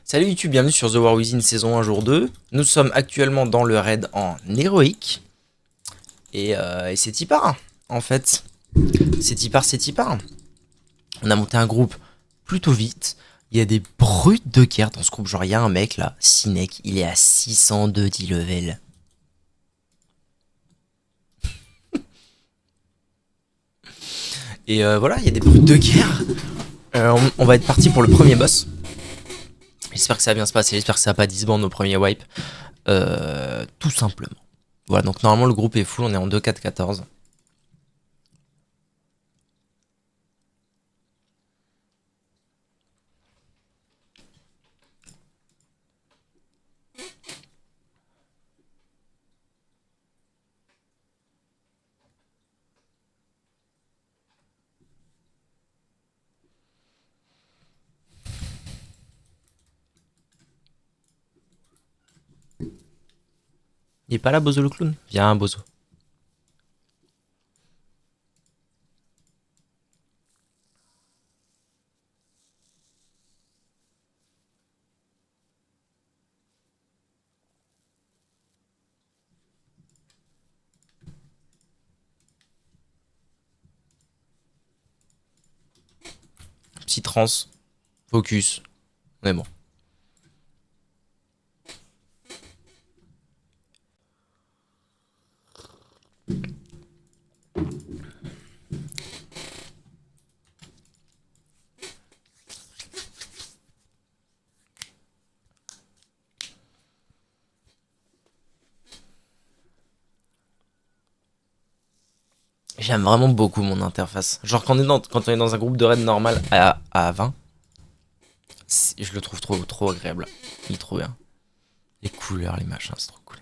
Salut YouTube, bienvenue sur The War Within saison 1 jour 2. Nous sommes actuellement dans le raid en héroïque. Et c'est Tipar, en fait. C'est Tipar. On a monté un groupe plutôt vite. Il y a des brutes de guerre dans ce groupe. Genre, il y a un mec là, Sinek, il est à 602 level. Et voilà, il y a des brutes de guerre. On va être parti pour le premier boss. J'espère que ça va bien se passer, j'espère que ça va pas disband nos premiers wipes. Tout simplement. Voilà, donc normalement le groupe est full, on est en 2-4-14. Il est pas là, Bozo le clown? Viens, Bozo. Petit trans. Focus. On est bon. J'aime vraiment beaucoup mon interface. Genre quand on est dans un groupe de raid normal à 20, je le trouve trop agréable. Il est trop bien. Les couleurs, les machins, c'est trop cool.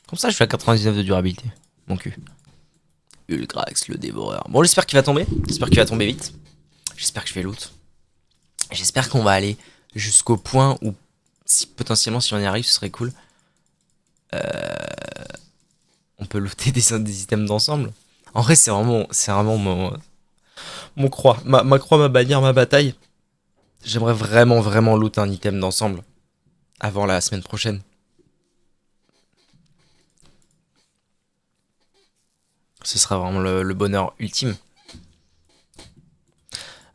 Comme ça, je suis à 99 de durabilité. Mon cul. Ulgrax, le dévoreur. Bon, j'espère qu'il va tomber. J'espère qu'il va tomber vite. J'espère que je vais loot. J'espère qu'on va aller jusqu'au point où, potentiellement, si on y arrive, ce serait cool. On peut looter des items d'ensemble. En vrai, c'est vraiment mon croix. Ma croix, ma bannière, ma bataille. J'aimerais vraiment loot un item d'ensemble. Avant la semaine prochaine. Ce sera vraiment le bonheur ultime.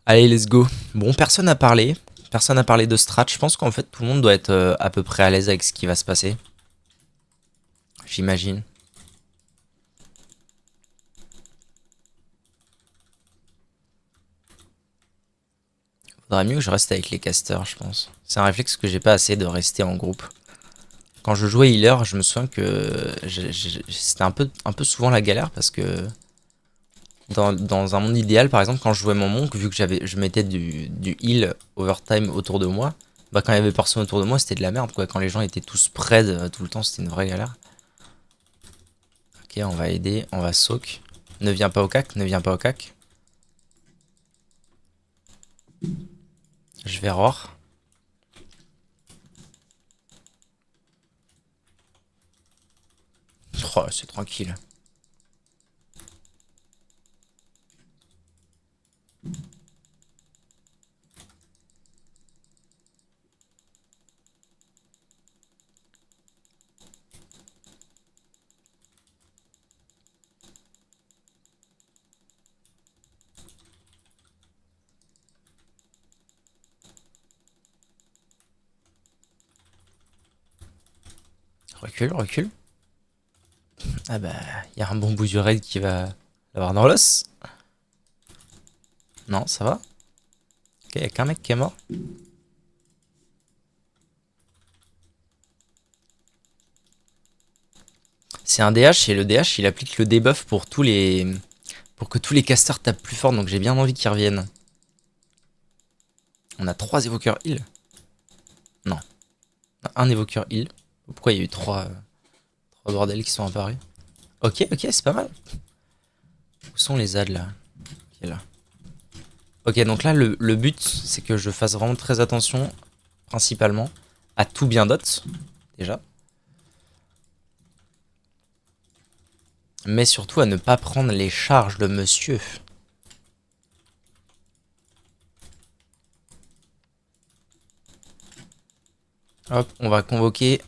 Allez, let's go. Bon, personne n'a parlé. Personne n'a parlé de strat. Je pense qu'en fait, tout le monde doit être à peu près à l'aise avec ce qui va se passer. J'imagine. Faudrait mieux que je reste avec les casters, je pense. C'est un réflexe que j'ai pas assez de rester en groupe. Quand je jouais healer, je me souviens que c'était un peu souvent la galère parce que dans un monde idéal, par exemple, quand je jouais mon monk, vu que je mettais du heal overtime autour de moi, bah quand il y avait personne autour de moi, c'était de la merde quoi. Quand les gens étaient tous spread tout le temps, c'était une vraie galère. Ok, on va aider, on va soak. Ne viens pas au cac, ne viens pas au cac. Je vais roar. Oh, c'est tranquille. Recule, recule. Ah bah, il y a un bon bout du raid qui va l'avoir dans l'os. Non, ça va. Ok, y'a qu'un mec qui est mort. C'est un DH et le DH il applique le debuff pour pour que tous les casters tapent plus fort, donc j'ai bien envie qu'ils reviennent. On a 3 évoqueurs heal. Non. Un évoqueur heal. Pourquoi il y a eu 3 bordels qui sont apparus? Ok, c'est pas mal. Où sont les ads là? Ok, là. Ok, donc là le but c'est que je fasse vraiment très attention, principalement, à tout bien dot, déjà. Mais surtout à ne pas prendre les charges de monsieur. Hop, on va convoquer.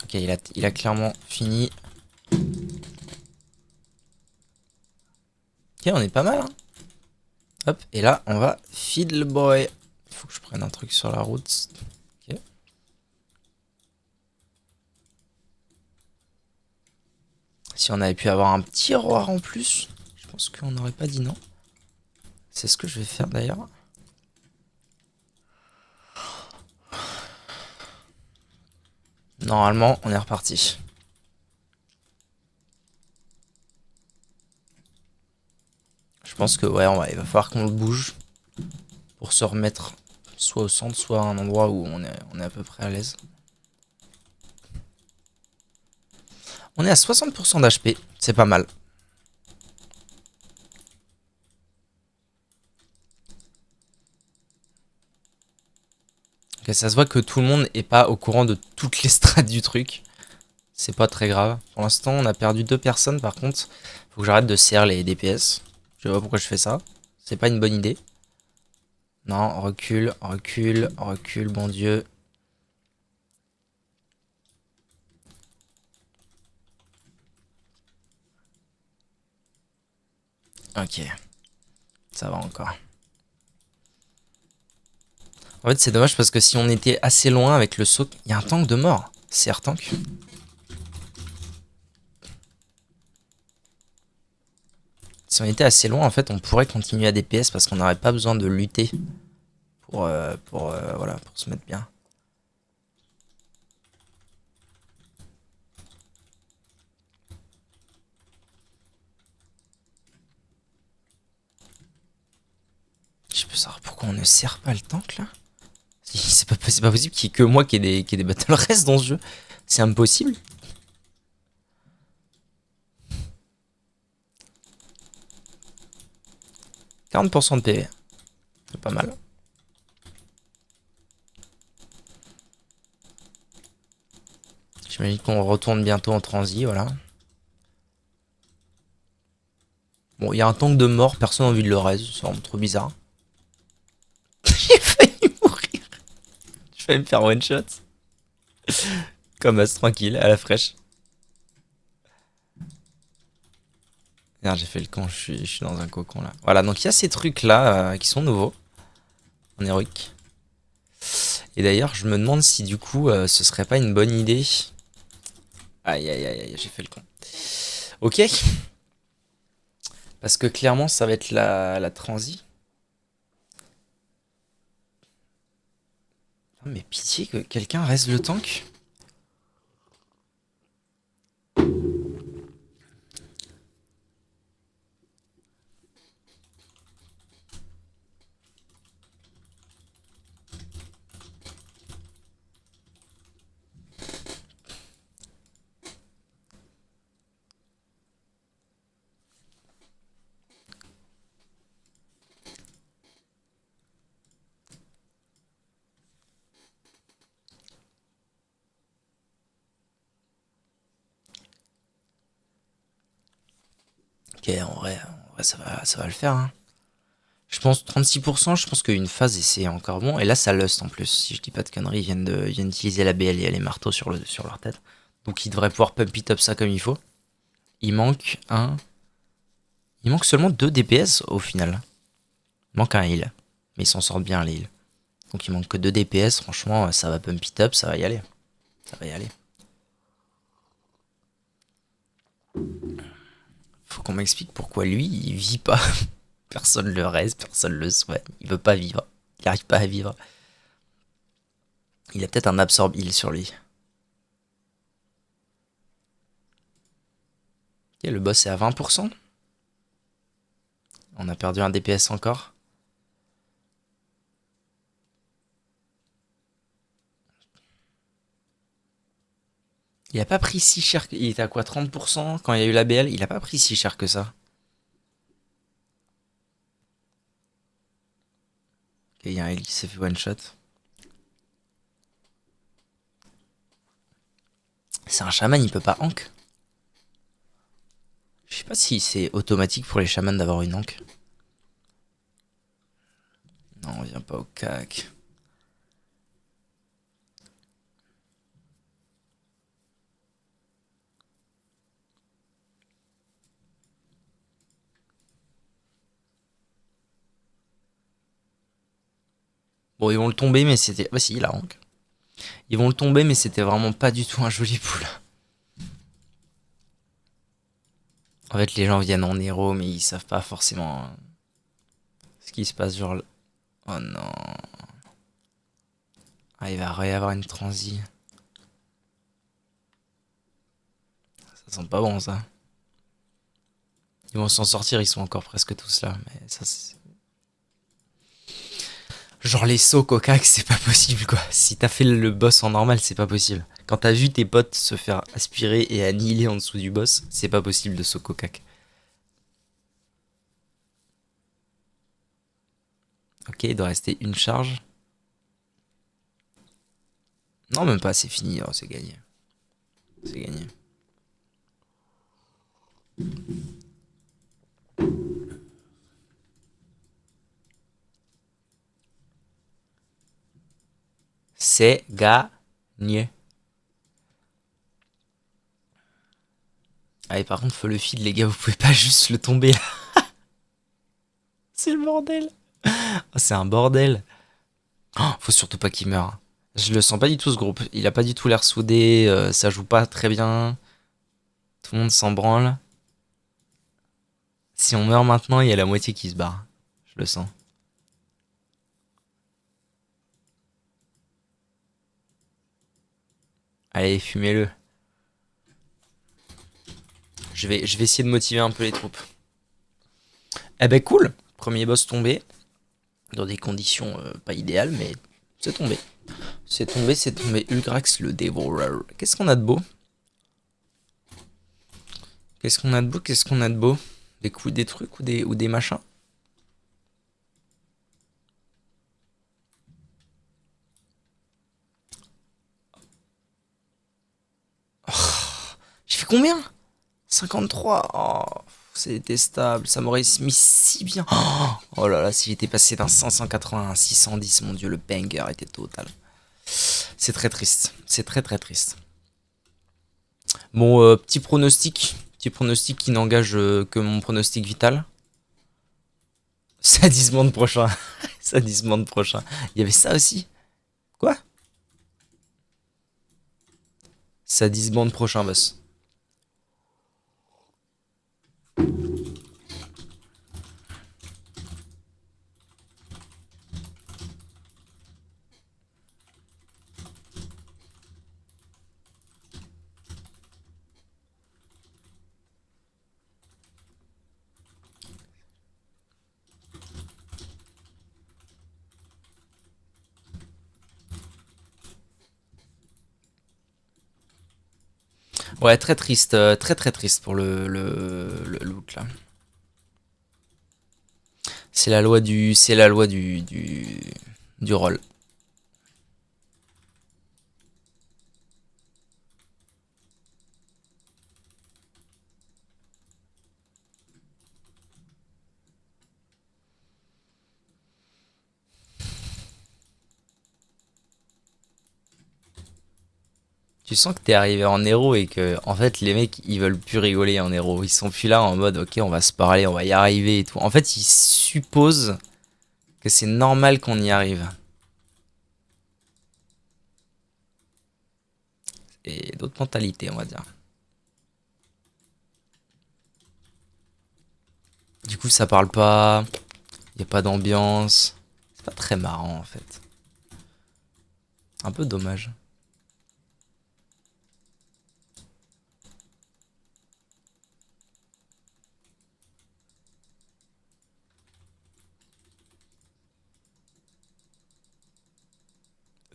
Ok, il a clairement fini. Ok, on est pas mal, hein. Hop, et là, on va feed le boy. Il faut que je prenne un truc sur la route. Ok. Si on avait pu avoir un petit roi en plus, je pense qu'on n'aurait pas dit non. C'est ce que je vais faire d'ailleurs. Normalement, on est reparti. Je pense que ouais, il va falloir qu'on le bouge pour se remettre soit au centre, soit à un endroit où on est à peu près à l'aise. On est à 60% d'HP, c'est pas mal. Okay, ça se voit que tout le monde est pas au courant de toutes les strates du truc. C'est pas très grave. Pour l'instant, on a perdu 2 personnes par contre. Faut que j'arrête de serrer les DPS. Je sais pas pourquoi je fais ça. C'est pas une bonne idée. Non, recule, recule, recule, bon Dieu. Ok, ça va encore. En fait, c'est dommage parce que si on était assez loin avec le saut, il y a un tank de mort. CR tank. Si on était assez loin, en fait, on pourrait continuer à DPS parce qu'on n'aurait pas besoin de lutter voilà, pour se mettre bien. Je peux savoir pourquoi on ne sert pas le tank là. C'est pas possible qu'il y ait que moi qui ait des battle rest dans ce jeu. C'est impossible. « 40% de PV. C'est pas mal. J'imagine qu'on retourne bientôt en transi, voilà. Bon, il y a un tank de mort, personne n'a envie de le raise, c'est vraiment trop bizarre. J'ai failli mourir. Je vais me faire one shot. Comme as, tranquille, à la fraîche. Merde, j'ai fait le con, je suis dans un cocon là. Voilà, donc il y a ces trucs là qui sont nouveaux en héroïque. Et d'ailleurs, je me demande si du coup ce serait pas une bonne idée. Aïe aïe aïe aïe, j'ai fait le con. Ok. Parce que clairement, ça va être la transi. Oh, mais pitié que quelqu'un reste le tank. Ok, en vrai ça va le faire. Hein. Je pense 36%, je pense qu'une phase c'est encore bon. Et là, ça lust en plus. Si je dis pas de conneries, ils viennent d'utiliser la BL et les marteaux sur leur tête. Donc ils devraient pouvoir pump it up ça comme il faut. Il manque un. Il manque seulement 2 DPS au final. Il manque un heal. Mais ils s'en sortent bien les heals. Donc il manque que 2 DPS. Franchement, ça va pump it up, ça va y aller. Ça va y aller. Faut qu'on m'explique pourquoi lui, il vit pas. Personne le reste, personne le souhaite. Il veut pas vivre. Il arrive pas à vivre. Il a peut-être un absorb heal sur lui. Ok, le boss est à 20%. On a perdu un DPS encore. Il a pas pris si cher que... Il était à quoi, 30% quand il y a eu la BL? Il a pas pris si cher que ça. Ok, il y a un heal qui s'est fait one shot. C'est un chaman, il peut pas Hank. Je sais pas si c'est automatique pour les chamans d'avoir une Hank. Non, on vient pas au cac. Bon, ils vont le tomber, mais c'était. Bah, si, il a Hank. Ils vont le tomber, mais c'était vraiment pas du tout un joli pool. En fait, les gens viennent en héros, mais ils savent pas forcément ce qui se passe. Genre. Oh non. Ah, il va y avoir une transi. Ça sent pas bon, ça. Ils vont s'en sortir, ils sont encore presque tous là. Mais ça, c'est. Genre les sauts cocac, c'est pas possible quoi. Si t'as fait le boss en normal, c'est pas possible. Quand t'as vu tes potes se faire aspirer et annihiler en dessous du boss, c'est pas possible de saut cocac. Ok, il doit rester une charge. Non, même pas, c'est fini, oh, c'est gagné. C'est gagné. C'est gagné. Allez, par contre, feu le feed, les gars, vous pouvez pas juste le tomber là. C'est le bordel. Oh, c'est un bordel. Oh, faut surtout pas qu'il meure. Je le sens pas du tout ce groupe. Il a pas du tout l'air soudé, ça joue pas très bien. Tout le monde s'en branle. Si on meurt maintenant, il y a la moitié qui se barre. Je le sens. Allez, fumez-le. Je vais essayer de motiver un peu les troupes. Eh ben cool. Premier boss tombé. Dans des conditions pas idéales, mais c'est tombé. C'est tombé, c'est tombé. Ulgrax le Devourer. Qu'est-ce qu'on a de beau? Qu'est-ce qu'on a de beau? Qu'est-ce qu'on a de beau? Des coups, des trucs ou des machins? J'ai fait combien? 53. Oh, c'est détestable. Ça m'aurait mis si bien. Oh là là, si j'étais passé d'un 580 à un 610, mon dieu, le banger était total. C'est très triste. C'est très très triste. Bon, petit pronostic. Petit pronostic qui n'engage que mon pronostic vital. Sadisement de prochain. Sadisement de prochain. Il y avait ça aussi? Quoi? Sadisement de prochain, boss. Ouais, très triste. Très très triste pour le loot là. C'est la loi du. C'est la loi du roll. Tu sens que t'es arrivé en héros et que en fait les mecs ils veulent plus rigoler en héros. Ils sont plus là en mode ok on va se parler, on va y arriver et tout. En fait ils supposent que c'est normal qu'on y arrive. Et d'autres mentalités on va dire. Du coup ça parle pas, y a pas d'ambiance. C'est pas très marrant en fait. Un peu dommage.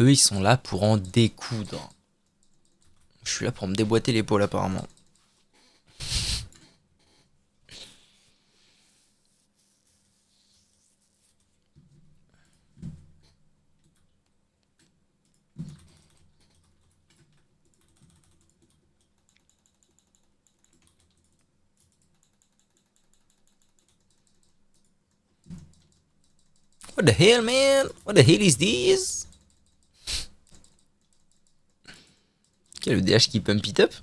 Eux ils sont là pour en découdre. Je suis là pour me déboîter l'épaule apparemment. What the hell, man? What the hell is this? Quel le DH qui pump it up?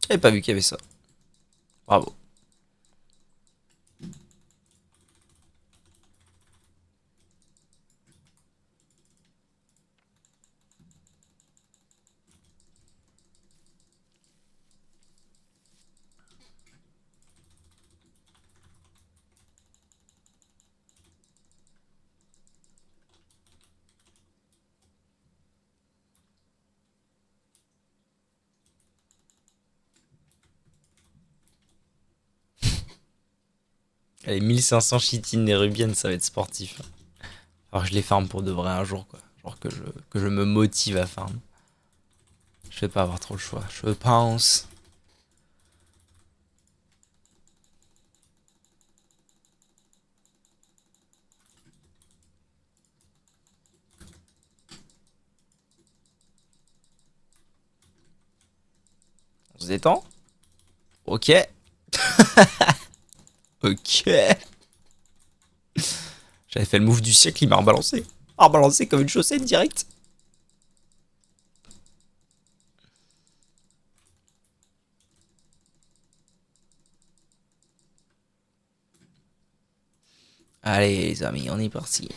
J'avais pas vu qu'il y avait ça. Bravo. Allez, 1500 chitines nérubiennes, ça va être sportif. Alors je les farm pour de vrai un jour, quoi. Genre que je me motive à farm. Je vais pas avoir trop le choix, je pense. On se détend? Ok. Ok. J'avais fait le move du siècle, il m'a rebalancé. Il m'a rebalancé comme une chaussette direct. Allez les amis, on est parti.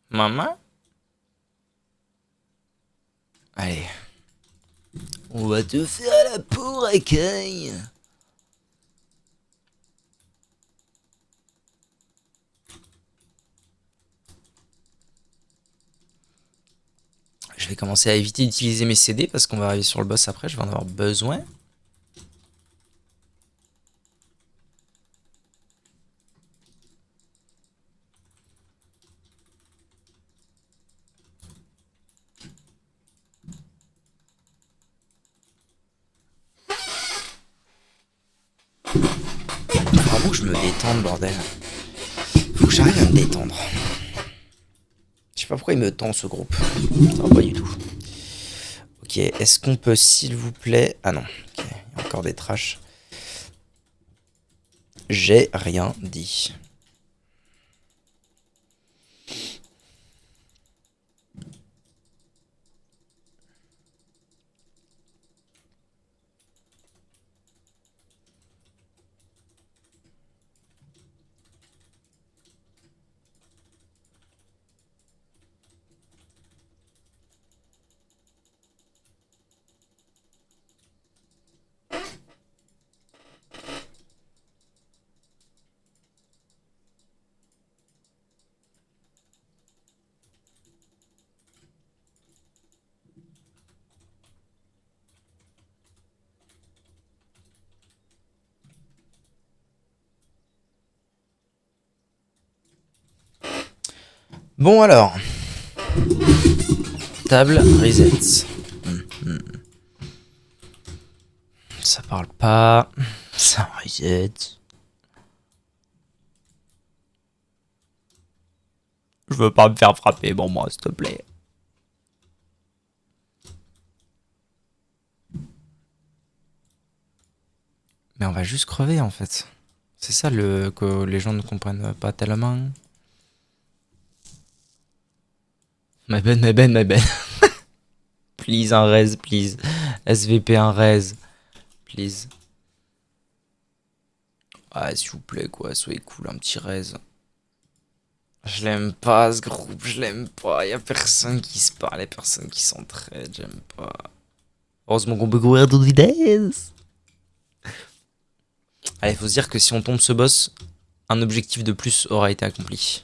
Maman? Allez. On va te faire la peau racaille. Je vais commencer à éviter d'utiliser mes CD parce qu'on va arriver sur le boss après, je vais en avoir besoin. Faut que je me détende, bordel. Faut que j'arrive à me détendre. Je sais pas pourquoi il me tend ce groupe. Non, pas du tout. Ok, est-ce qu'on peut, s'il vous plaît... Ah non, ok, il y a encore des trashs. J'ai rien dit. Bon alors. Table reset. Ça parle pas. Ça reset. Je veux pas me faire frapper, bon moi, s'il te plaît. Mais on va juste crever en fait. C'est ça que les gens ne comprennent pas tellement. My bad. Please, un raise, please. SVP, un raise. Please. Ah, s'il vous plaît, quoi, soyez cool, un petit raise. Je l'aime pas, ce groupe, je l'aime pas. Y'a personne qui se parle, y'a personne qui s'entraide, j'aime pas. Heureusement qu'on peut courir toute vitesse. Allez, faut se dire que si on tombe ce boss, un objectif de plus aura été accompli.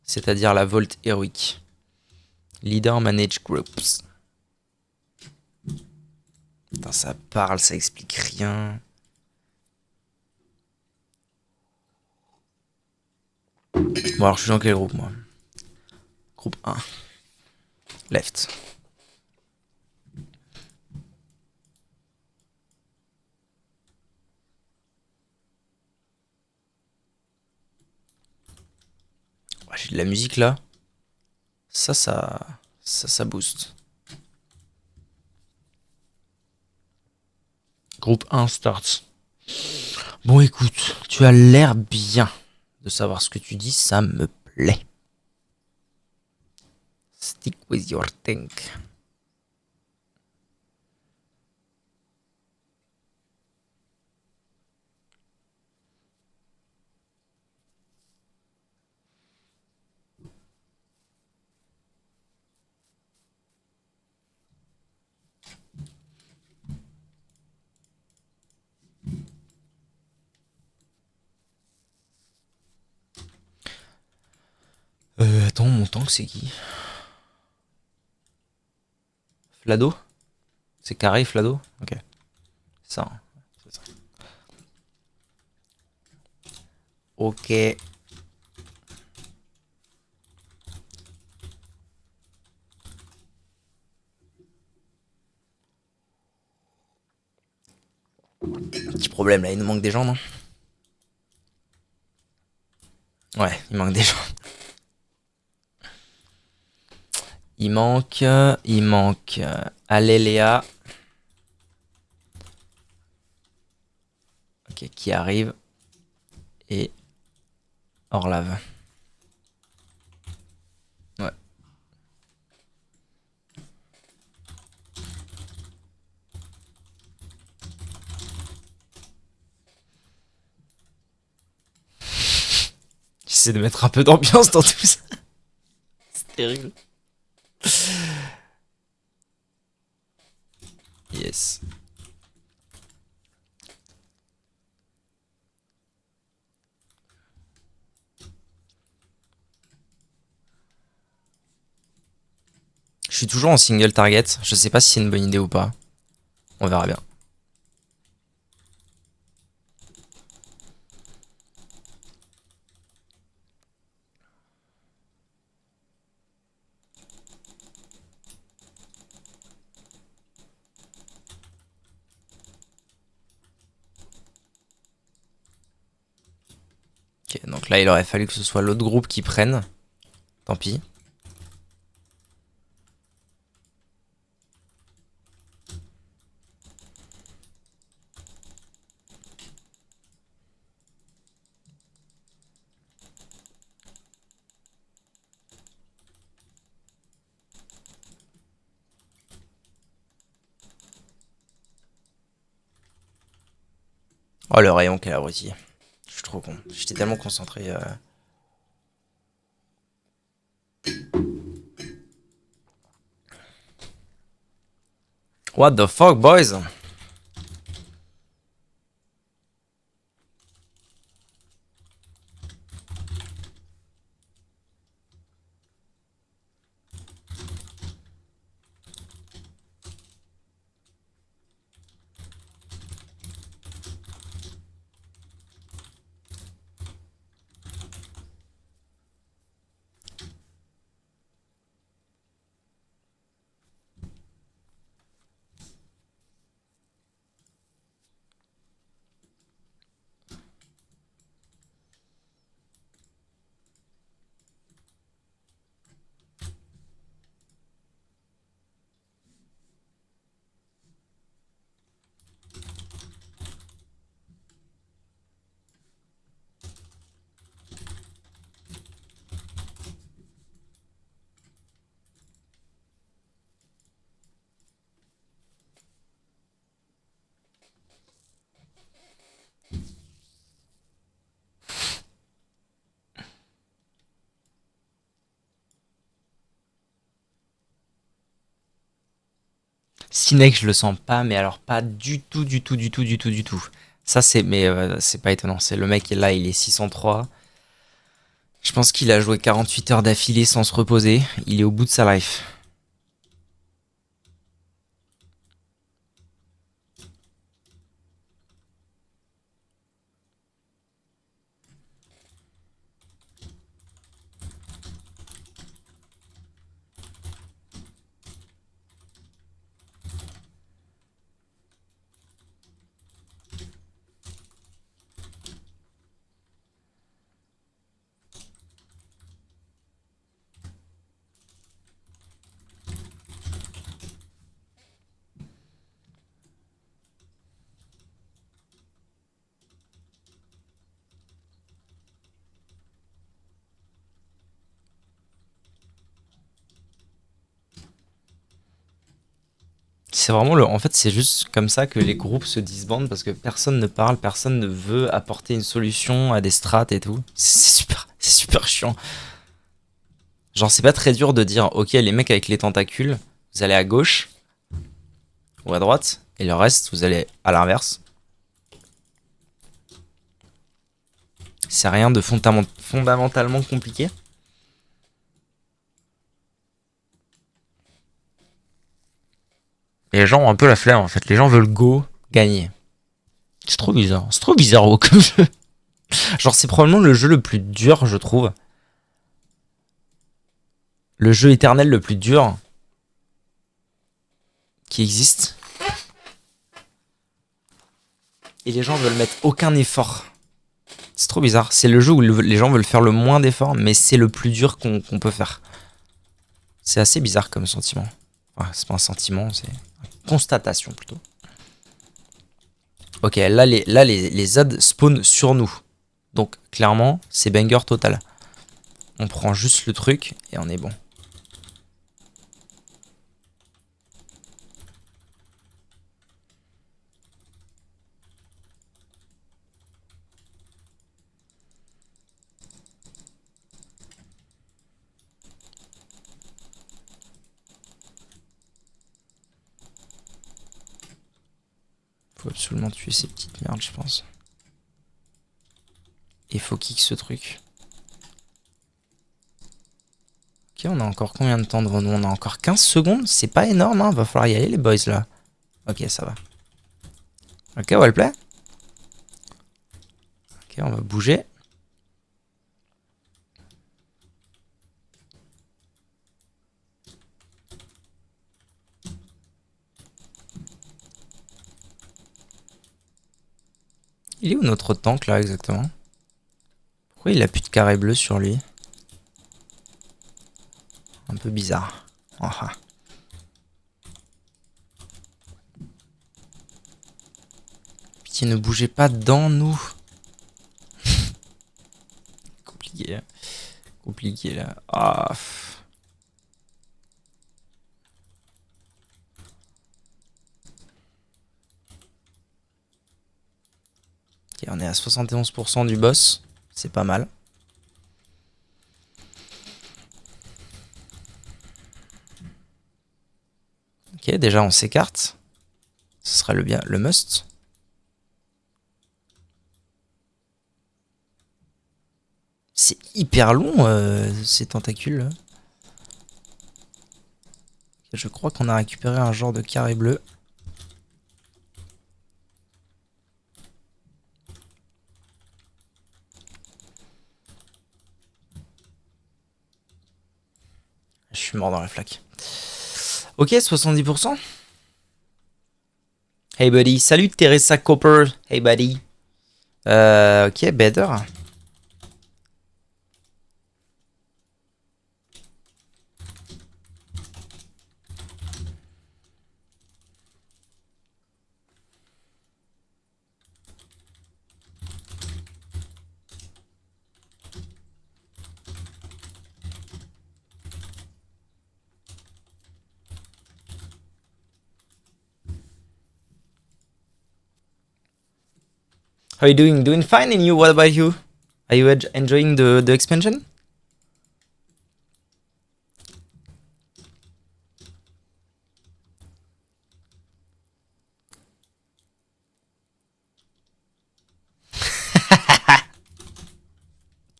c'est-à-dire la Vault héroïque. Leader manage groups. Putain, ça parle, ça explique rien. Bon, alors je suis dans quel groupe, moi? Groupe 1. Left. Ouais, j'ai de la musique là. Ça booste. Groupe 1 start. Bon, écoute, tu as l'air bien de savoir ce que tu dis, ça me plaît. Stick with your think. Attends, mon tank, c'est qui? Flado? C'est carré, Flado? Ok. Ça, hein. C'est ça. Ok. Petit problème là, il nous manque des gens, non? Ouais, il manque des gens. Il manque Aléléa. Ok, qui arrive. Et Orlave. Ouais. J'essaie de mettre un peu d'ambiance dans tout ça. C'est terrible. Yes. Je suis toujours en single target. Je sais pas si c'est une bonne idée ou pas. On verra bien. Ok, donc là, il aurait fallu que ce soit l'autre groupe qui prenne. Tant pis. Oh, le rayon qu'elle a abruti. Je suis trop con. J'étais tellement concentré. What the fuck, boys? Sinek, je le sens pas, mais alors pas du tout, du tout, du tout, du tout, du tout. Ça, c'est, mais c'est pas étonnant. C'est le mec qui est là, il est 603. Je pense qu'il a joué 48 heures d'affilée sans se reposer. Il est au bout de sa life. C'est vraiment le. En fait, c'est juste comme ça que les groupes se disbandent parce que personne ne parle, personne ne veut apporter une solution à des strates et tout. C'est super chiant. Genre, c'est pas très dur de dire, ok, les mecs avec les tentacules, vous allez à gauche ou à droite, et le reste, vous allez à l'inverse. C'est rien de fondamentalement compliqué. Et les gens ont un peu la flemme en fait. Les gens veulent go gagner. C'est trop bizarre. C'est trop bizarre comme jeu. Genre, c'est probablement le jeu le plus dur, je trouve. Le jeu éternel le plus dur qui existe. Et les gens veulent mettre aucun effort. C'est trop bizarre. C'est le jeu où les gens veulent faire le moins d'efforts, mais c'est le plus dur qu'on peut faire. C'est assez bizarre comme sentiment. Enfin, c'est pas un sentiment, c'est une constatation plutôt. Ok, les ZAD spawn sur nous. Donc, clairement, c'est banger total. On prend juste le truc et on est bon. Faut absolument tuer ces petites merdes, je pense. Et faut kick ce truc. Ok, on a encore combien de temps devant nous? On a encore 15 secondes. C'est pas énorme, hein. Va falloir y aller, les boys, là. Ok, ça va. Ok, on va le play. Ok, on va bouger. Il est où notre tank, là, exactement? Pourquoi il a plus de carré bleu sur lui? Un peu bizarre. Oh, ah. Pitié, ne bougez pas dans nous. Compliqué. Compliqué, là. Ah. Ok, on est à 71% du boss. C'est pas mal. Ok, déjà on s'écarte. Ce sera le must. C'est hyper long ces tentacules là. Je crois qu'on a récupéré un genre de carré bleu. Je suis mort dans la flaque. Ok, 70%. Hey buddy, salut Teresa Copper. Hey buddy. Ok, better. How are you doing? Doing fine, and you? What about you? Are you enjoying the expansion?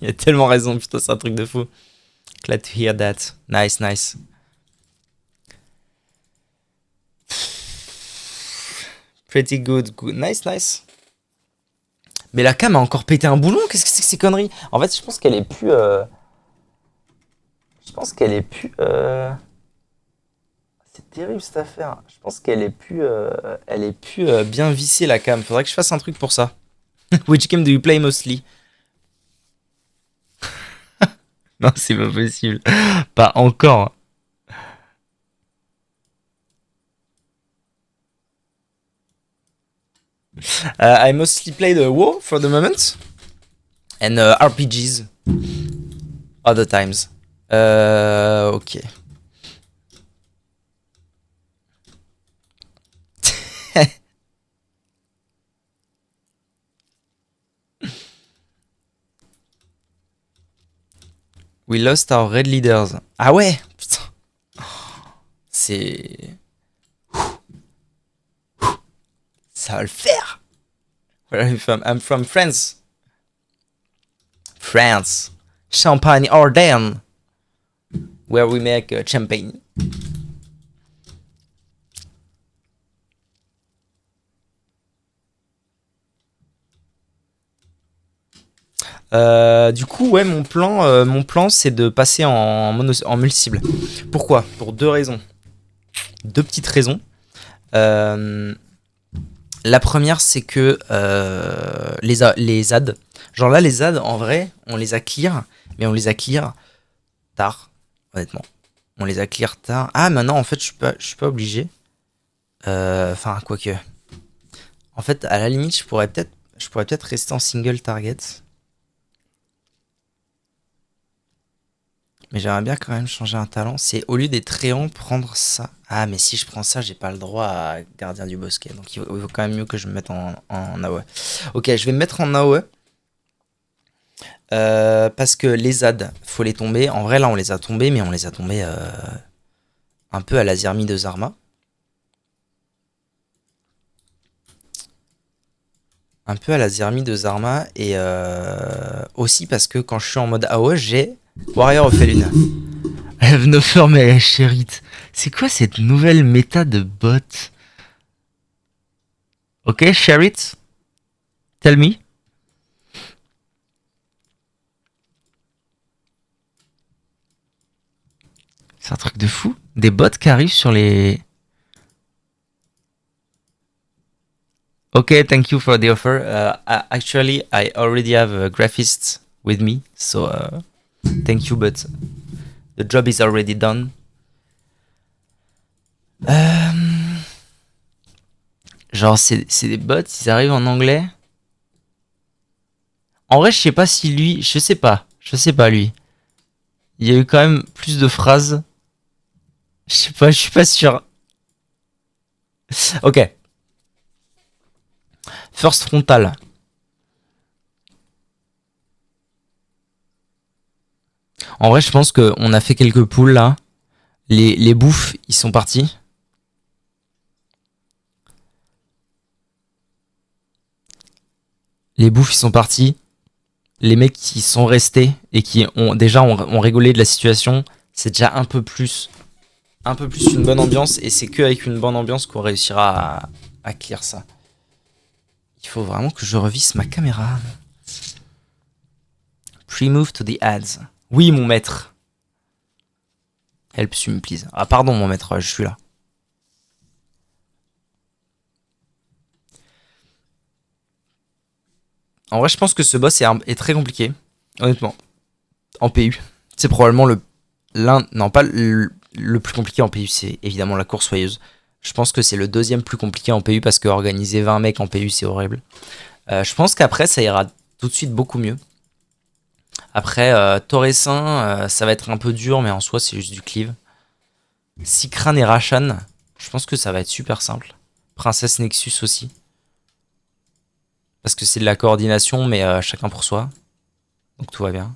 Il a tellement raison, putain, c'est un truc de fou. Glad to hear that. Nice, nice. Pretty good, good. Nice, nice. Mais la cam a encore pété un boulon. Qu'est-ce que c'est que ces conneries? En fait, je pense qu'elle est plus. Je pense qu'elle est plus. C'est terrible cette affaire. Je pense qu'elle est plus. Elle est plus bien vissée la cam. Faudrait que je fasse un truc pour ça. Which game do you play mostly? Non, c'est pas possible. Pas encore. I mostly play the WoW for the moment. And RPGs. Other times. Ok. We lost our red leaders. Ah ouais, putain. C'est... Ça va le faire. Where are you from? I'm from France. France. Champagne Ardenne. Where we make champagne. Du coup, ouais, mon plan, c'est de passer en multi-cible. Pourquoi? Pour deux raisons. Deux petites raisons. La première, c'est que les ads, genre là, les ads, en vrai, on les a clear, mais on les a clear tard, honnêtement. On les a clear tard. Ah, maintenant, en fait, je suis pas obligé. Enfin, quoique. En fait, à la limite, je pourrais peut-être rester en single target. Mais j'aimerais bien quand même changer un talent. C'est au lieu des tréants, prendre ça. Ah, mais si je prends ça, j'ai pas le droit à gardien du bosquet. Donc il vaut quand même mieux que je me mette en AOE. Ok, je vais me mettre en AOE. Parce que les ZAD, faut les tomber. En vrai, là, on les a tombés, mais on les a tombés un peu à la Zermi de Zarma. Un peu à la Zermi de Zarma. Et aussi parce que quand je suis en mode AOE, j'ai Warrior of Elune. I have no form à la chérite. C'est quoi cette nouvelle méta de bot? Ok, share it. Tell me. C'est un truc de fou. Des bots qui arrivent sur les... Ok, thank you for the offer. Actually, I already have a graphist with me. So, thank you, but the job is already done. Genre, c'est des bots, ils arrivent en anglais. En vrai, je sais pas si lui... Je sais pas lui. Il y a eu quand même plus de phrases. Je sais pas, je suis pas sûr. Ok. First frontal. En vrai, je pense qu'on a fait quelques poules là. Les bouffes, ils sont partis. Les bouffes, ils sont partis. Les mecs qui sont restés et qui ont déjà ont rigolé de la situation, c'est déjà un peu plus une bonne ambiance. Et c'est qu'avec une bonne ambiance qu'on réussira à clear ça. Il faut vraiment que je revisse ma caméra. Pre-move to the ads. Oui, mon maître. Help me, please. Ah, pardon, mon maître, je suis là. En vrai, je pense que ce boss est très compliqué, honnêtement. En PU. C'est probablement non, pas le plus compliqué en PU, c'est évidemment la course soyeuse. Je pense que c'est le deuxième plus compliqué en PU parce que organiser 20 mecs en PU, c'est horrible. Je pense qu'après, ça ira tout de suite beaucoup mieux. Après, Torressin, ça va être un peu dur, mais en soi, c'est juste du cleave. Sikran et Rashan, je pense que ça va être super simple. Princesse Nexus aussi. Parce que c'est de la coordination, mais chacun pour soi. Donc tout va bien.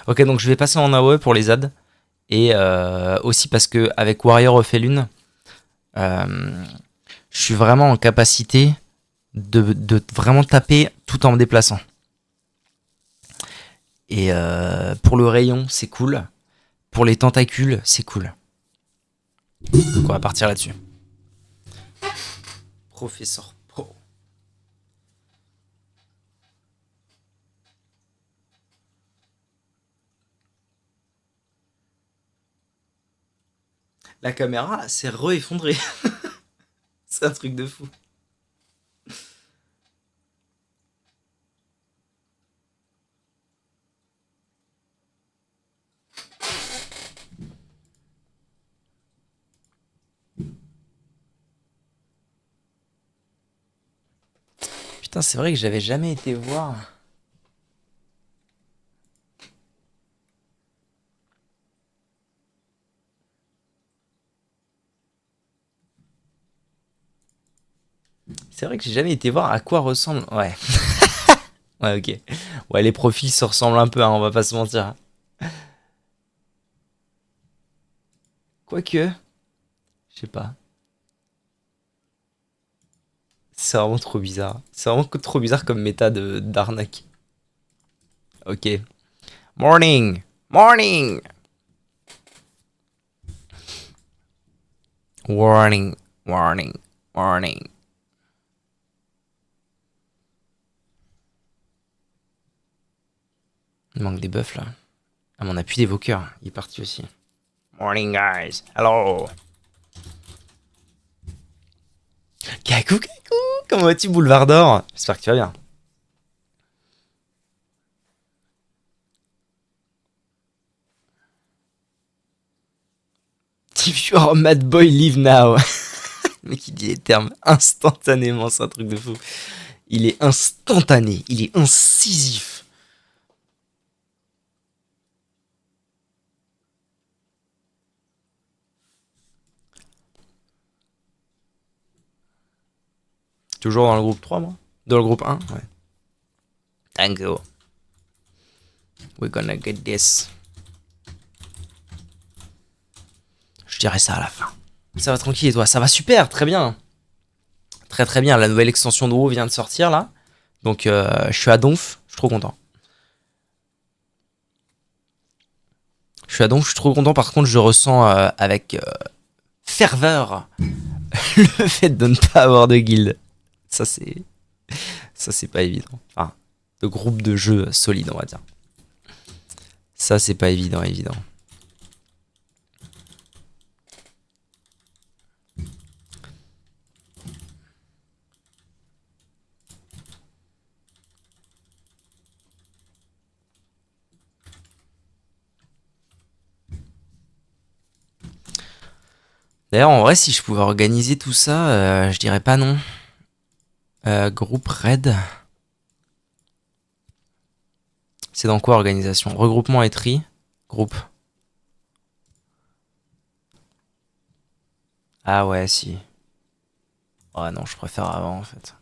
Ok, donc je vais passer en AOE pour les ads. Et aussi parce que avec Warrior of Elune, je suis vraiment en capacité de vraiment taper tout en me déplaçant. Et pour le rayon, c'est cool. Pour les tentacules, c'est cool. Donc on va partir là-dessus. Professeur Pro. La caméra s'est re-effondrée. C'est un truc de fou. Putain, c'est vrai que j'avais jamais été voir. C'est vrai que j'ai jamais été voir à quoi ressemble. Ouais. Ouais, ok. Ouais, les profils se ressemblent un peu, hein, on va pas se mentir. Quoique, je sais pas. C'est vraiment trop bizarre. C'est vraiment trop bizarre comme méta de d'arnaque. Ok. Morning! Morning! Warning, warning, warning. Il manque des buffs là. Ah, mon appui d'évoqueur, il est parti aussi. Morning, guys. Hello. Kakou, kakou. Comment vas-tu, Boulevard d'Or? J'espère que tu vas bien. If you are a mad boy, leave now. Le mec, il dit les termes instantanément, c'est un truc de fou. Il est instantané, il est incisif. Toujours dans le groupe 3, moi? Dans le groupe 1? Ouais. Thank you. We're gonna get this. Je dirais ça à la fin. Ça va tranquille et toi? Ça va super, très bien. Très très bien, la nouvelle extension de WoW vient de sortir là. Donc je suis à Donf, je suis trop content. Je suis à Donf, je suis trop content. Par contre, je ressens avec ferveur le fait de ne pas avoir de guilde. Ça c'est pas évident. Enfin, de groupe de jeu solide, on va dire. Ça c'est pas évident. D'ailleurs, en vrai, si je pouvais organiser tout ça, je dirais pas non. Groupe Raid. C'est dans quoi organisation? Regroupement et tri. Groupe. Ah ouais, si. Ouais, non, je préfère avant en fait.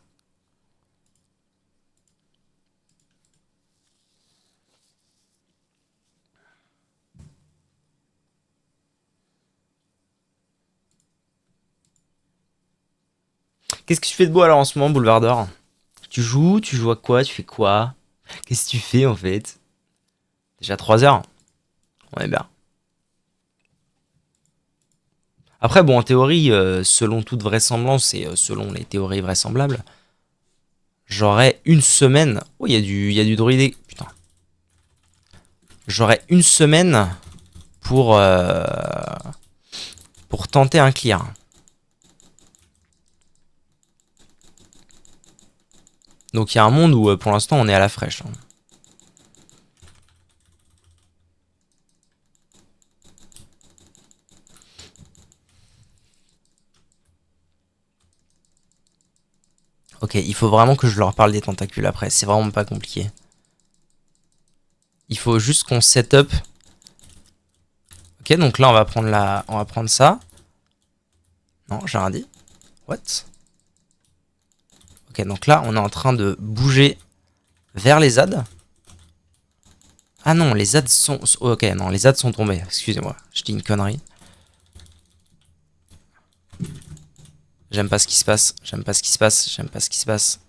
Qu'est-ce que tu fais de beau alors en ce moment, Boulevard d'Or? Tu joues à quoi? Tu fais quoi? Qu'est-ce que tu fais en fait? Déjà 3 heures? On est bien. Après, bon, en théorie, selon toute vraisemblance et selon les théories vraisemblables, j'aurais une semaine. Oh, il y a du druidé. Putain. J'aurais une semaine pour tenter un clear. Donc il y a un monde où pour l'instant on est à la fraîche. Hein. Ok, il faut vraiment que je leur parle des tentacules après. C'est vraiment pas compliqué. Il faut juste qu'on set up. Ok, donc là on va prendre ça. Non, j'ai rien dit. What? Ok, donc là on est en train de bouger vers les ZAD. Ah non, les ZAD sont... Ok, non, les ZAD sont tombés. Excusez-moi, je dis une connerie. J'aime pas ce qui se passe. J'aime pas ce qui se passe. J'aime pas ce qui se passe.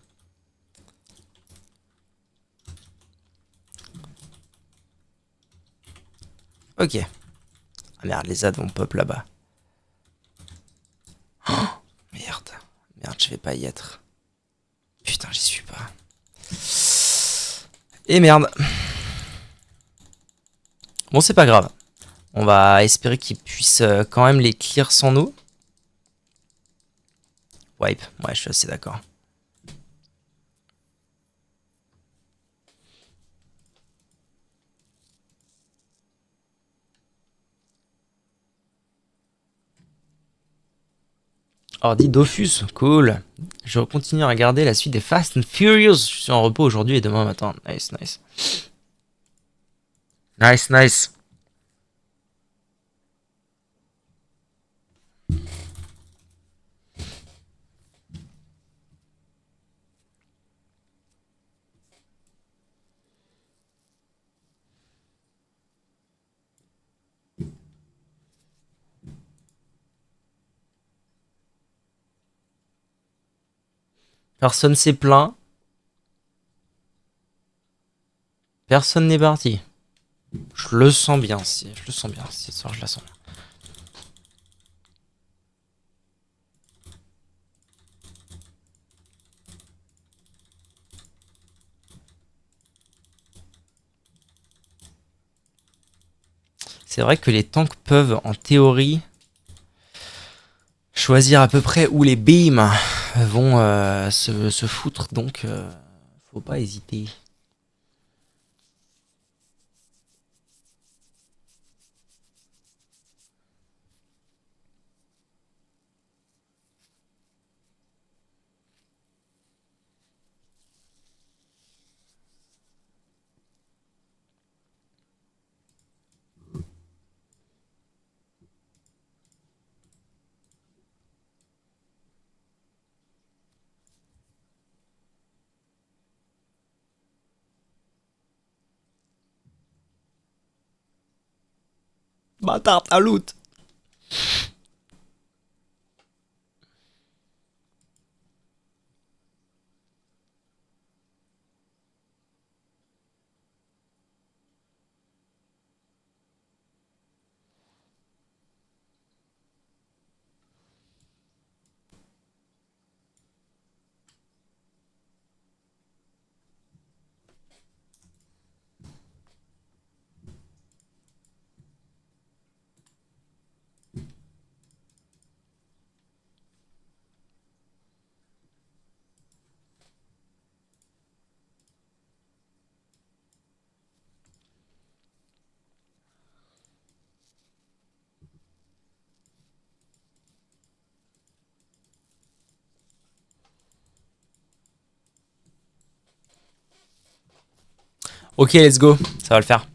Ok. Ah merde, les ZAD vont pop là-bas. Oh, merde. Merde, je vais pas y être. Putain, j'y suis pas. Et merde. Bon, c'est pas grave. On va espérer qu'ils puissent quand même les clear sans nous. Wipe. Ouais, je suis assez d'accord. Ordi Dofus, cool. Je continue à regarder la suite des Fast and Furious. Je suis en repos aujourd'hui et demain matin. Nice, nice. Nice, nice. Personne s'est plaint. Personne n'est parti. Je le sens bien, si. Je le sens bien. Cette soir, je la sens. C'est vrai que les tanks peuvent, en théorie, choisir à peu près où les beams vont se foutre. Donc, faut pas hésiter. Bâtard, à loot. Ok, let's go. Ça va le faire.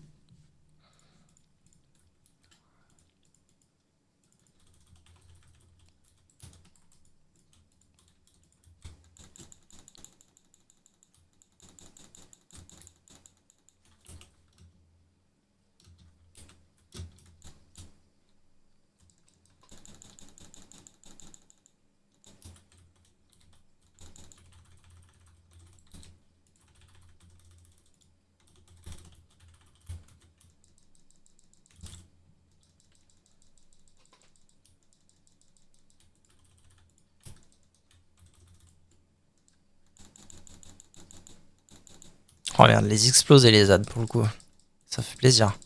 Oh merde, les explose et les ZAD pour le coup. Ça fait plaisir.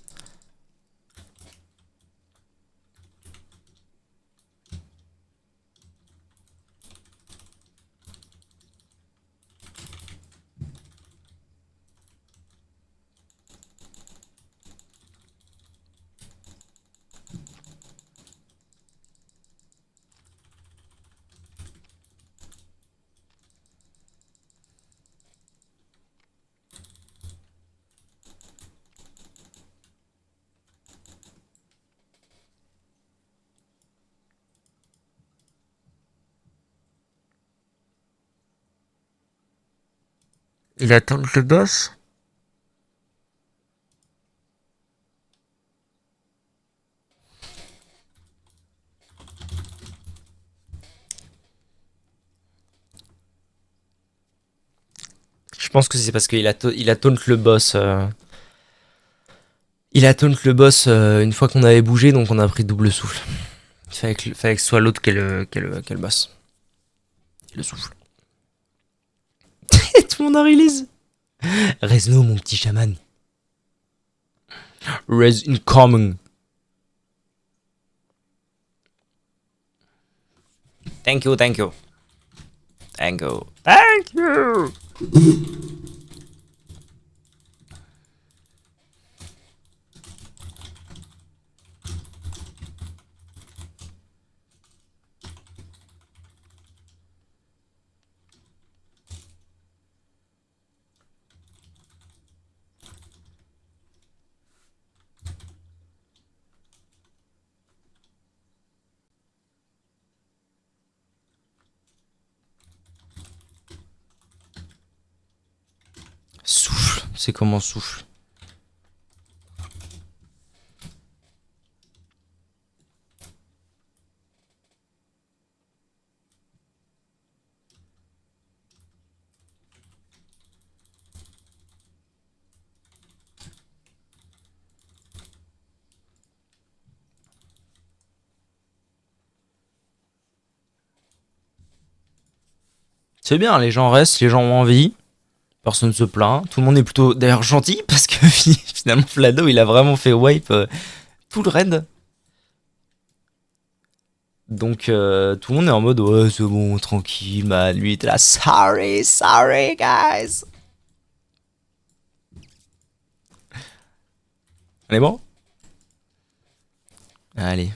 Il attend le boss. Je pense que c'est parce qu'il a taunt le boss. Il a taunt le boss une fois qu'on avait bougé, donc on a pris double souffle. Fallait que ce soit l'autre qui est le boss. Le souffle. Et tout le monde en release. Resno, mon petit chaman. Res incoming. Thank you, thank you. Thank you. Thank you. Souffle. C'est comment souffle? C'est bien, les gens restent, les gens ont envie. Personne ne se plaint. Tout le monde est plutôt d'ailleurs gentil parce que finalement Flado il a vraiment fait wipe tout le raid. Donc tout le monde est en mode ouais c'est bon tranquille man. Lui il était là sorry sorry guys. On est bon? Allez.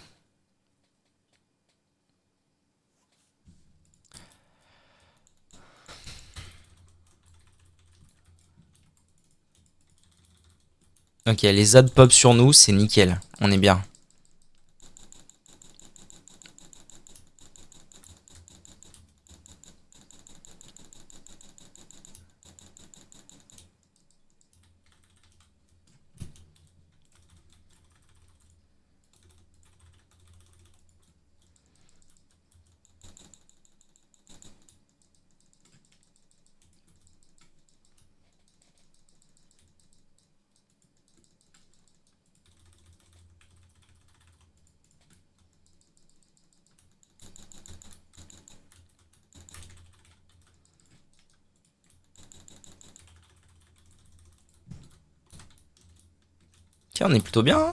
Ok les ZAD pop sur nous c'est nickel. On est bien. Tiens on est plutôt bien hein.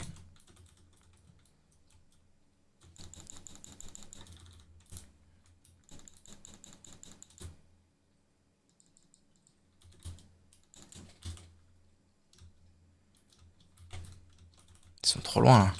Ils sont trop loin là.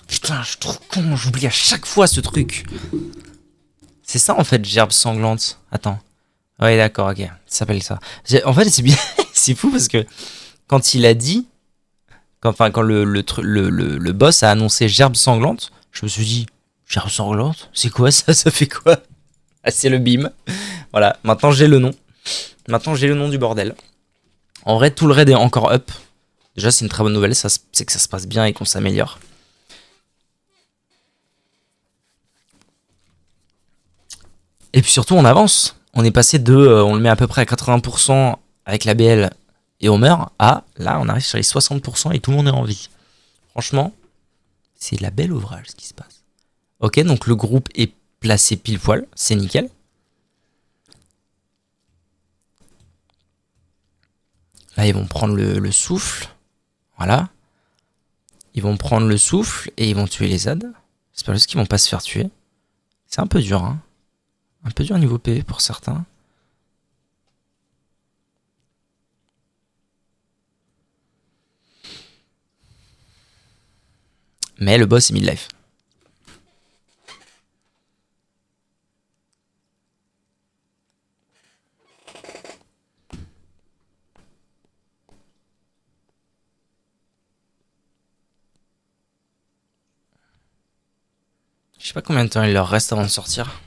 Putain, je suis trop con, j'oublie à chaque fois ce truc. C'est ça en fait, gerbe sanglante. Attends. Ouais, d'accord, ok. Ça s'appelle ça. En fait, c'est bien. C'est fou parce que quand il a dit. Quand le boss a annoncé gerbe sanglante, je me suis dit gerbe sanglante? C'est quoi ça? Ça fait quoi? Ah, c'est le bim. Voilà, maintenant j'ai le nom. Maintenant j'ai le nom du bordel. En vrai, tout le raid est encore up. Déjà, c'est une très bonne nouvelle, c'est que ça se passe bien et qu'on s'améliore. Et puis surtout, on avance. On est passé de. On le met à peu près à 80% avec la BL et Homer à. Là, on arrive sur les 60% et tout le monde est en vie. Franchement, c'est la belle ouvrage ce qui se passe. Ok, donc le groupe est placé pile poil. C'est nickel. Là, ils vont prendre le souffle. Voilà. Ils vont prendre le souffle et ils vont tuer les ZAD. J'espère juste qu'ils vont pas se faire tuer. C'est un peu dur, hein. Un peu dur niveau PV pour certains. Mais le boss est mid-life. Je sais pas combien de temps il leur reste avant de sortir.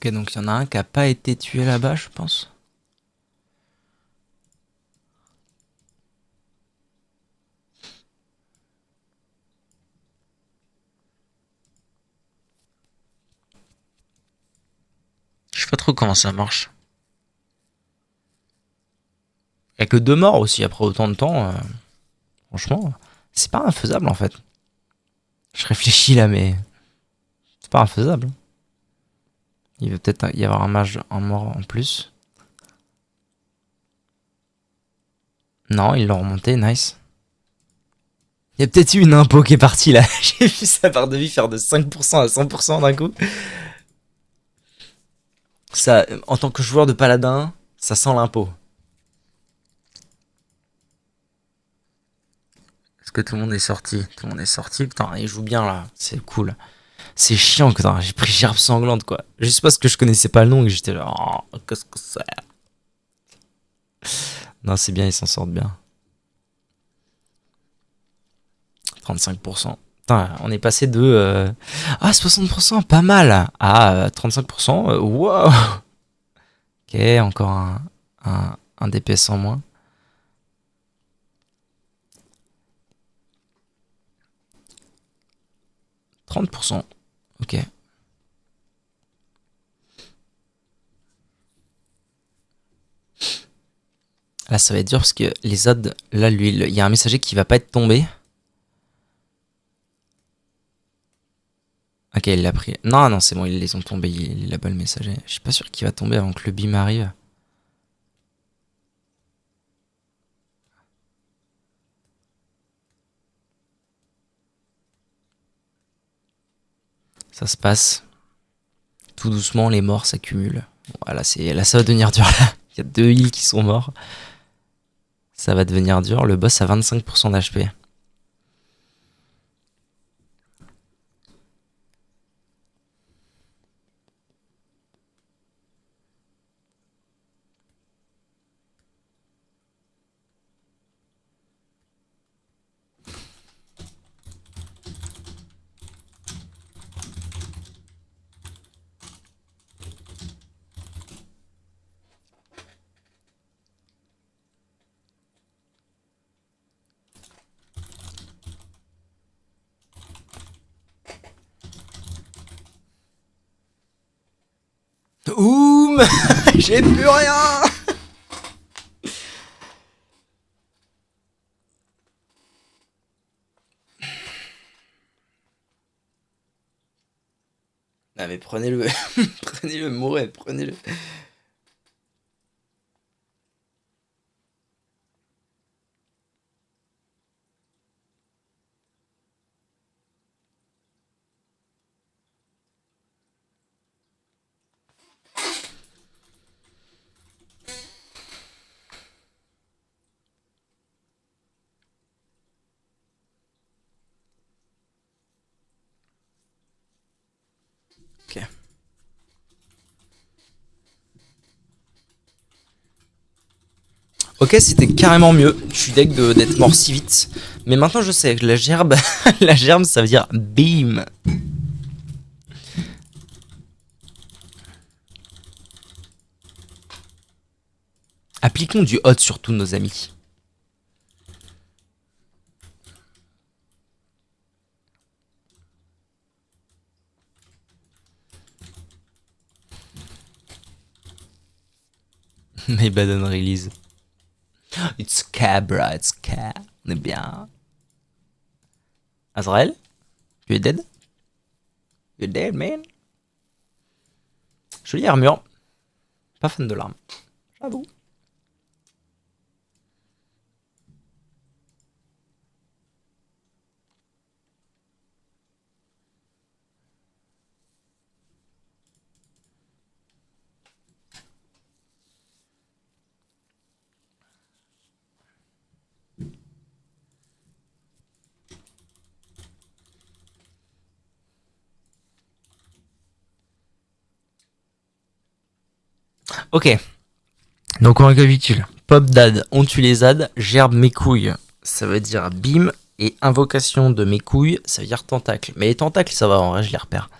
Ok, donc il y en a un qui a pas été tué là-bas, je pense. Je sais pas trop comment ça marche. Il y a que 2 morts aussi après autant de temps. Franchement, c'est pas infaisable en fait. Je réfléchis là, mais c'est pas infaisable. Il va peut-être y avoir un mage en mort en plus. Non, ils l'ont remonté, nice. Il y a peut-être eu une impo qui est partie là. J'ai vu sa barre de vie faire de 5% à 100% d'un coup. Ça, en tant que joueur de paladin, ça sent l'impôt. Est-ce que tout le monde est sorti? Tout le monde est sorti. Putain, il joue bien là. C'est cool. C'est chiant que j'ai pris gerbe sanglante quoi. Juste parce que je connaissais pas le nom et que j'étais là. Oh, qu'est-ce que c'est? Non, c'est bien, ils s'en sortent bien. 35%. Putain, on est passé de. Ah, 60%, pas mal. Ah, 35%. Wow. Ok, encore un DPS en moins. 30%. Ok. Là, ça va être dur parce que les odds. Là, lui, il y a un messager qui va pas être tombé. Ok, il l'a pris. Non, non, c'est bon, ils les ont tombés. Il a pas le messager. Je suis pas sûr qu'il va tomber avant que le bim arrive. Ça se passe. Tout doucement, les morts s'accumulent. Voilà, là, ça va devenir dur. Là. Il y a 2 heals qui sont morts. Ça va devenir dur. Le boss a 25% d'HP. Oum. J'ai plus rien. Ah mais prenez-le. Prenez-le, mourrez, prenez-le. Ok. Ok, c'était carrément mieux. Je suis deg d'être mort si vite. Mais maintenant je sais, la gerbe, la gerbe ça veut dire bim. Appliquons du hot sur tous nos amis. Mais bad on release. It's Cabra, it's Cab. On est bien. Azrael? Tu es dead? You're dead, man. Jolie armure. Pas fan de l'arme. J'avoue. Ok. Donc on récapitule. Pop dad, on tue les ads. Gerbe mes couilles, ça veut dire bim. Et invocation de mes couilles, ça veut dire tentacle. Mais les tentacles, ça va, en vrai, je les repère.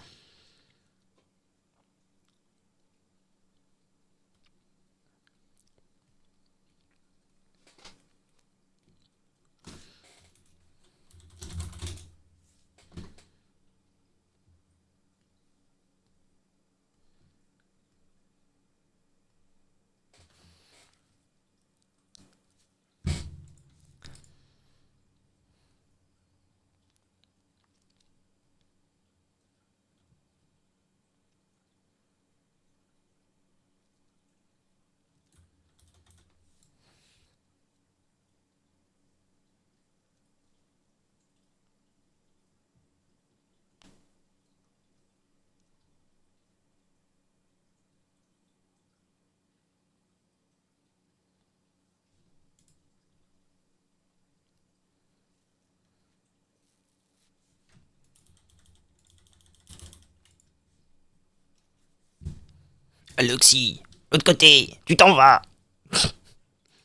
Alexis, l'autre côté, tu t'en vas.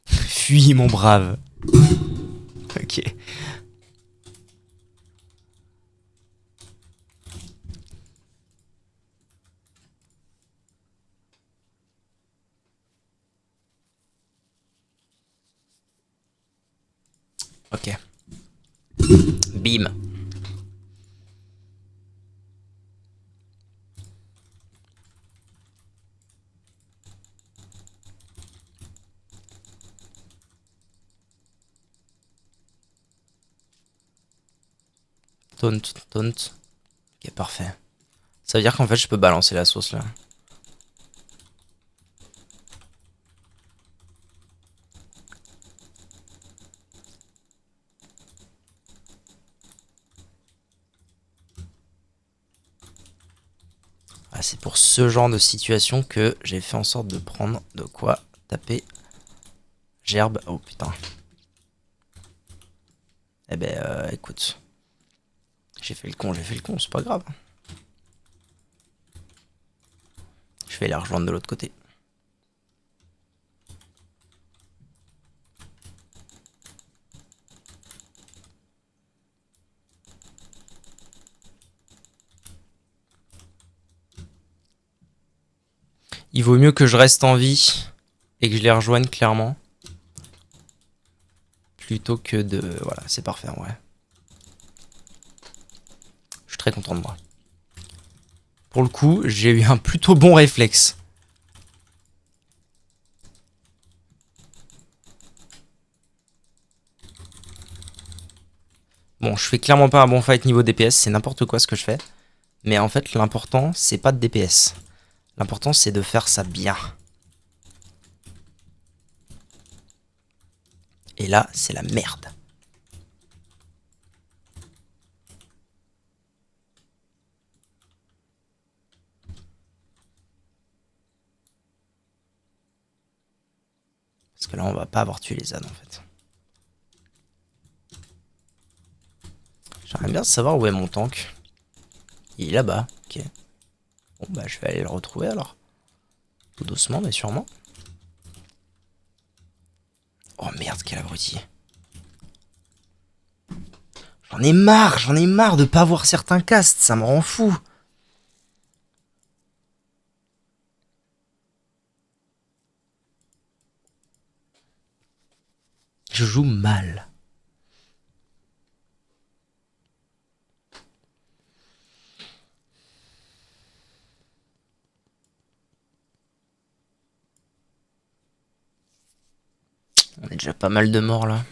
Fuis, mon brave. Ok. Ok. Bim. Taunt, taunt. Ok, parfait. Ça veut dire qu'en fait, je peux balancer la sauce là. Ah, c'est pour ce genre de situation que j'ai fait en sorte de prendre de quoi taper gerbe. Oh putain. Eh ben, écoute. J'ai fait le con, c'est pas grave. Je vais les rejoindre de l'autre côté. Il vaut mieux que je reste en vie et que je les rejoigne clairement. Plutôt que de... Voilà, c'est parfait en vrai. Je suis très content de moi. Pour le coup, j'ai eu un plutôt bon réflexe. Bon, je fais clairement pas un bon fight niveau DPS, c'est n'importe quoi ce que je fais. Mais en fait, l'important, c'est pas de DPS. L'important, c'est de faire ça bien. Et là, c'est la merde. Parce que là, on va pas avoir tué les ânes, en fait. J'aimerais bien savoir où est mon tank. Il est là-bas, ok. Bon, bah, je vais aller le retrouver, alors. Tout doucement, mais sûrement. Oh, merde, quel abruti. J'en ai marre de pas voir certains castes, ça me rend fou. Je joue mal. On est déjà pas mal de morts, là.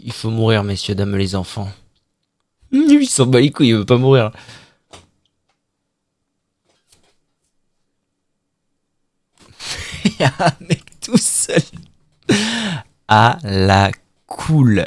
Il faut mourir, messieurs, dames, les enfants. Lui, il s'en bat les couilles, il veut pas mourir. Il y a un mec tout seul. À la cool.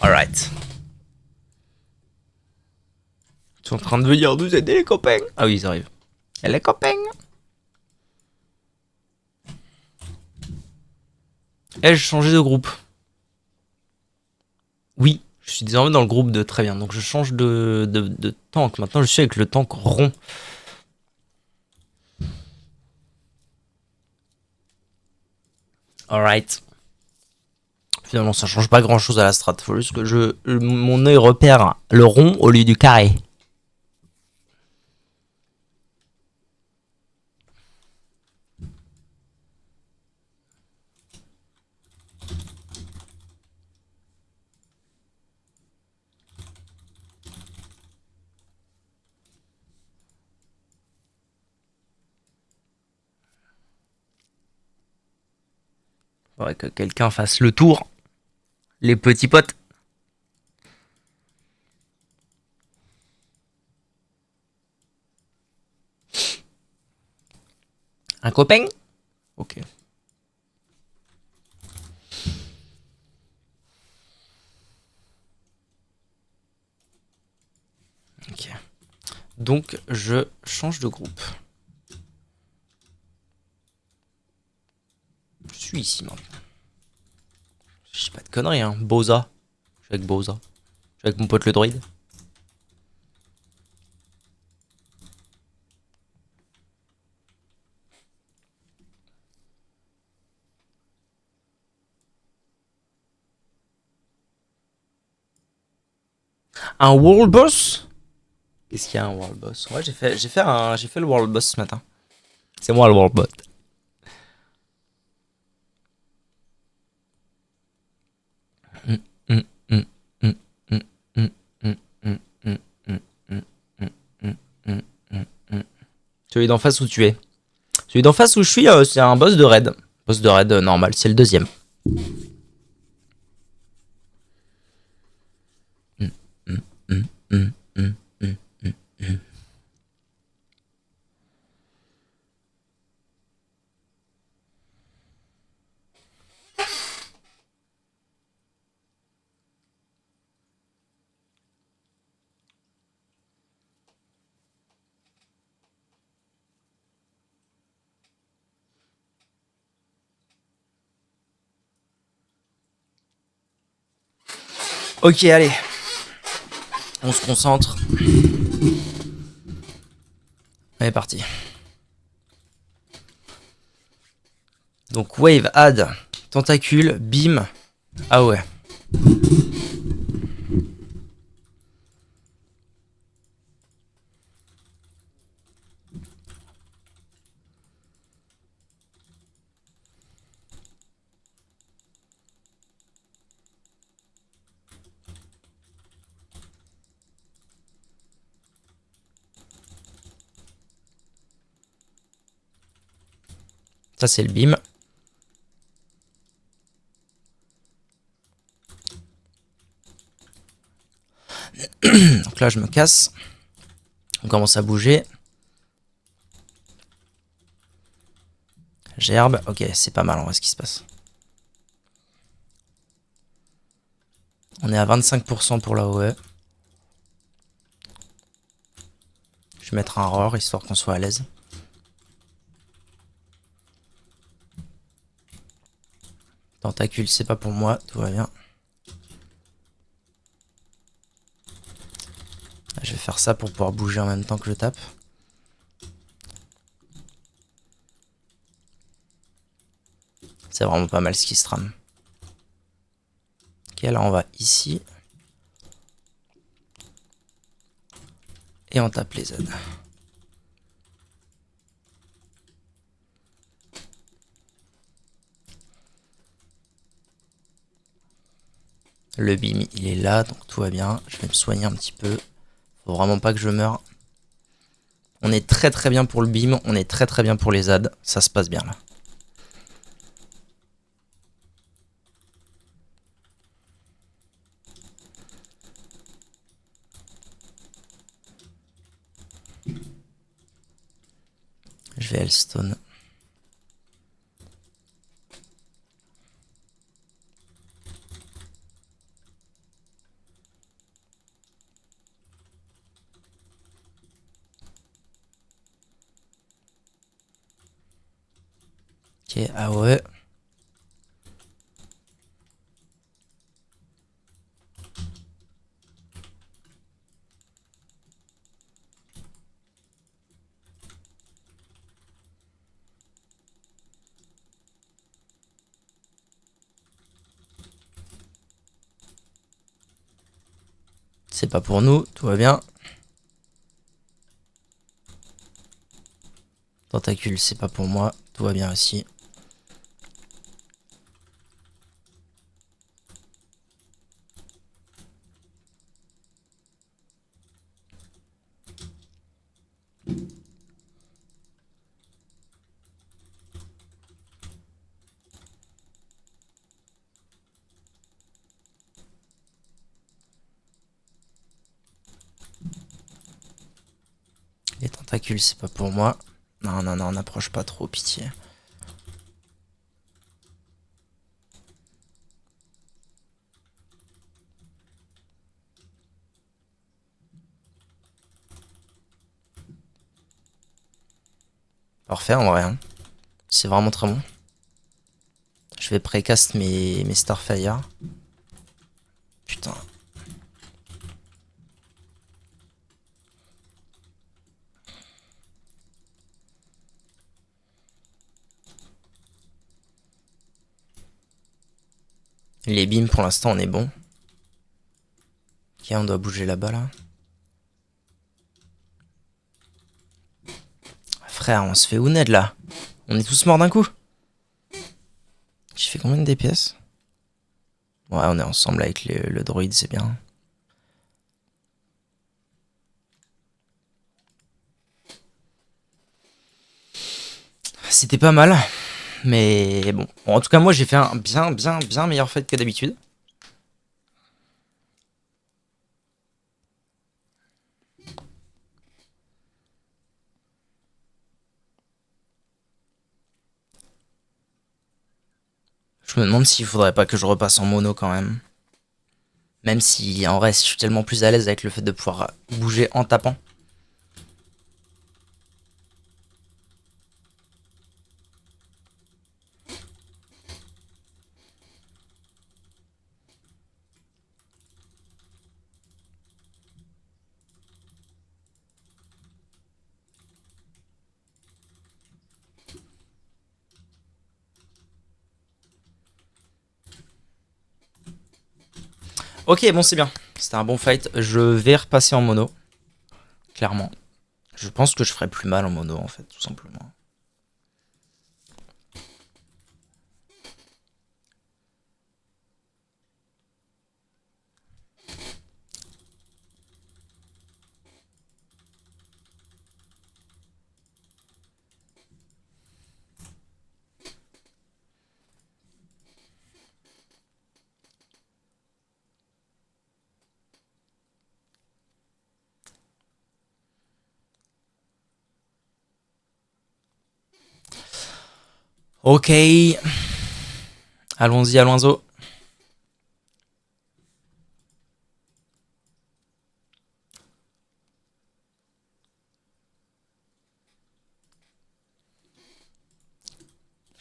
Alright. Ils sont en train de venir nous aider, les copains. Ah oui, ils arrivent. Et les copains. Ai-je changé de groupe? Oui, je suis désormais dans le groupe de très bien. Donc je change de tank. Maintenant je suis avec le tank rond. Alright. Finalement ça change pas grand chose à la strat. Faut juste que mon œil repère le rond au lieu du carré. Faudrait que quelqu'un fasse le tour. Les petits potes. Un copain? Ok. Ok. Donc je change de groupe. Je suis ici maintenant. Je dis pas de conneries, hein. Boza. Je suis avec Boza. Je suis avec mon pote le droïde. Un World Boss? Qu'est-ce qu'il y a un World Boss? Ouais, j'ai fait le World Boss ce matin. C'est moi le World Bot. Celui d'en face où tu es. Celui d'en face où je suis, c'est un boss de raid. Boss de raid normal, c'est le deuxième. Ok, allez. On se concentre. Allez, parti. Donc, wave, add, tentacule, beam. Ah ouais. Ça, c'est le beam. Donc là, je me casse. On commence à bouger. Gerbe. Ok, c'est pas mal en vrai ce qui se passe. On est à 25% pour la OE. Je vais mettre un roar histoire qu'on soit à l'aise. Tentacule, c'est pas pour moi, tout va bien. Je vais faire ça pour pouvoir bouger en même temps que je tape. C'est vraiment pas mal ce qui se trame. Ok, là on va ici. Et on tape les Z. Le beam il est là, donc tout va bien. Je vais me soigner un petit peu. Faut vraiment pas que je meure. On est très très bien pour le beam, on est très très bien pour les ZAD. Ça se passe bien là. Je vais Hellstone. Ok, ah ouais. C'est pas pour nous, tout va bien. Tentacule, c'est pas pour moi, tout va bien aussi. Les tentacules, c'est pas pour moi. Non, non, non, n'approche pas trop, pitié. Parfait en vrai, hein. C'est vraiment très bon. Je vais précast mes Starfire. Putain. Les beams pour l'instant on est bon. Ok, on doit bouger là-bas là. Frère, on se fait ouned là. On est tous morts d'un coup. J'ai fait combien de DPS? Ouais, on est ensemble avec le droïde, c'est bien. C'était pas mal. Mais bon. En tout cas, moi j'ai fait un bien meilleur fight que d'habitude. Je me demande s'il faudrait pas que je repasse en mono quand même. Même si en vrai, je suis tellement plus à l'aise avec le fait de pouvoir bouger en tapant. Ok, bon, c'est bien. C'était un bon fight. Je vais repasser en mono. Clairement. Je pense que je ferai plus mal en mono, en fait, tout simplement. Ok. Allons-y, allons-y.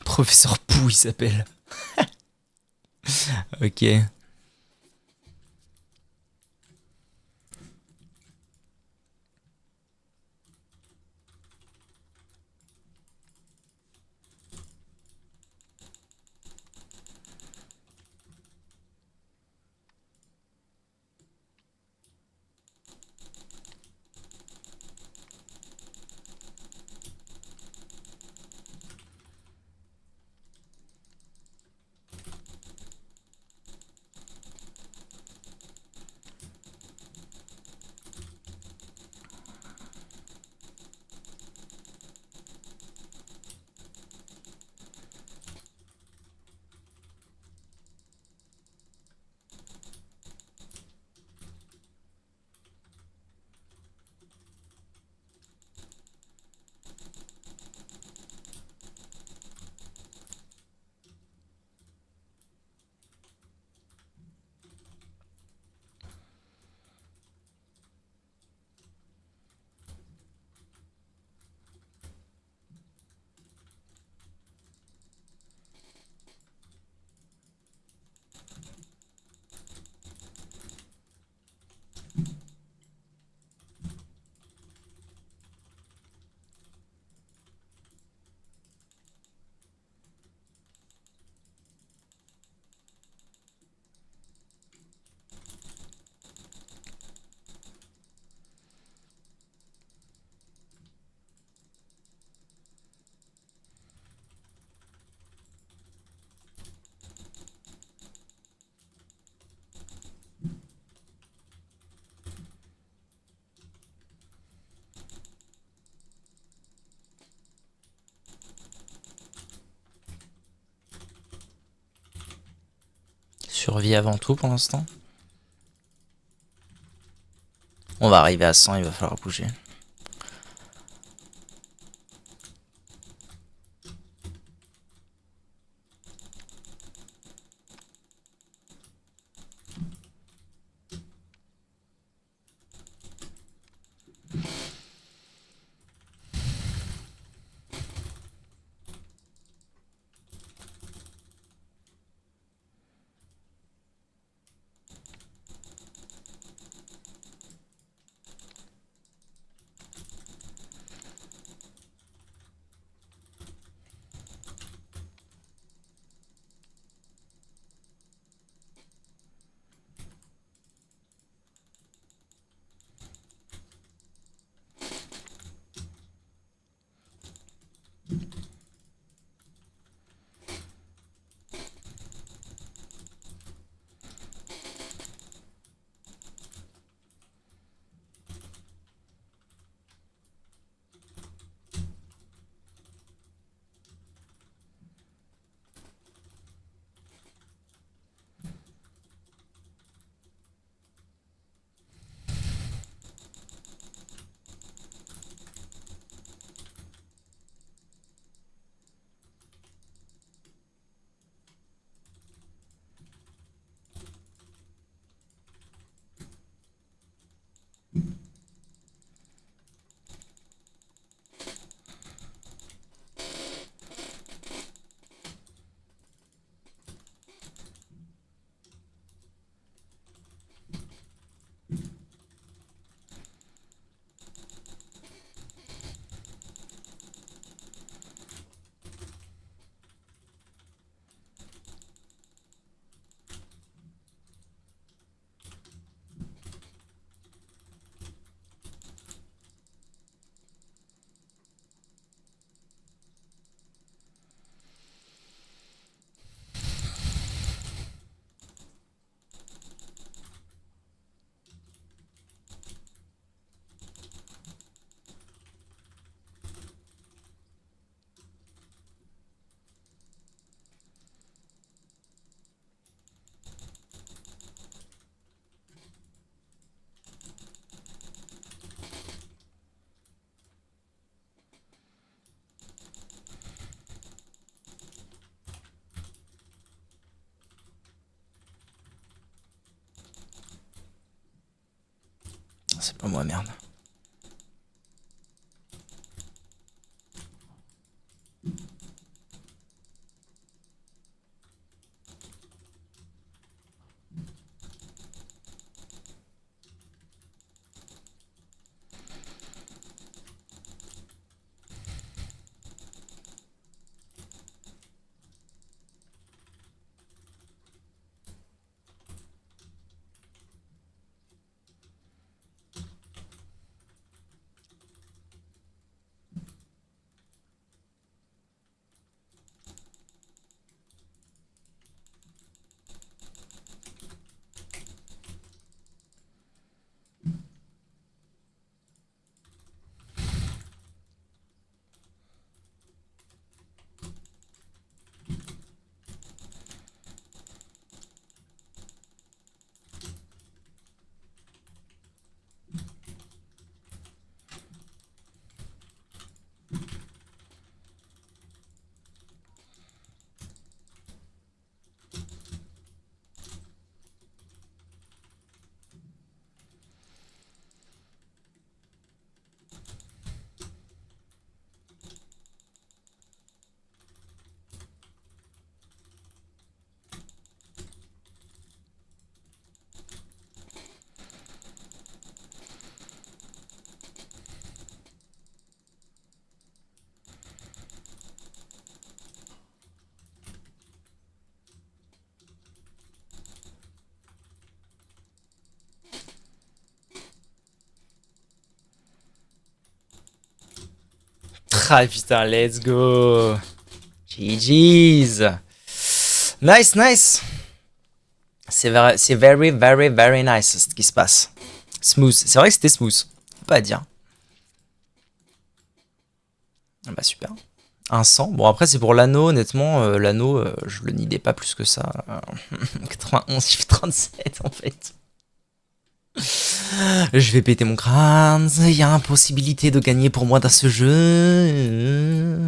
Professeur Pou, il s'appelle. Ok. Survie avant tout pour l'instant. On va arriver à 100, il va falloir bouger. C'est pas moi, merde. Ah putain, let's go. GG's. Nice, nice. C'est very, very, very nice ce qui se passe. Smooth. C'est vrai que c'était smooth. Faut pas à dire. Ah bah super. Un 100. Bon, après, c'est pour l'anneau, honnêtement. L'anneau, je le nidais pas plus que ça. 91, je fais 37 en fait. Je vais péter mon crâne. Il y a impossibilité de gagner pour moi dans ce jeu.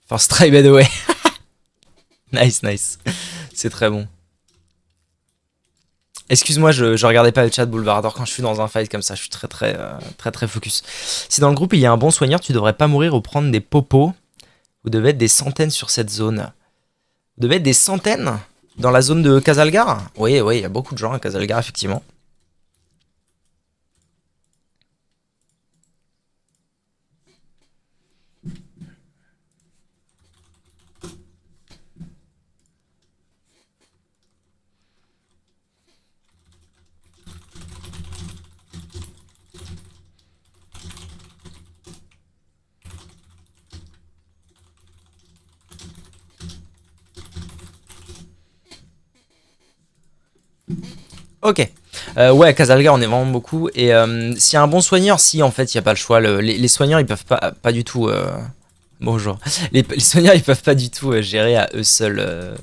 First try, by the way. Nice, nice. C'est très bon. Excuse-moi, je regardais pas le chat Boulevardor quand je suis dans un fight comme ça. Je suis très focus. Si dans le groupe il y a un bon soigneur, tu devrais pas mourir ou prendre des popos. Vous devez être des centaines sur cette zone. Vous devez être des centaines dans la zone de Casalgar. Oui, oui, il y a beaucoup de gens à Casalgar, effectivement. Ok. Ouais, à Casalgar, on est vraiment beaucoup. Et s'il y a un bon soigneur, si en fait, il n'y a pas le choix. Les soigneurs, ils peuvent pas du tout. Bonjour. Les soigneurs, ils peuvent pas du tout gérer à eux seuls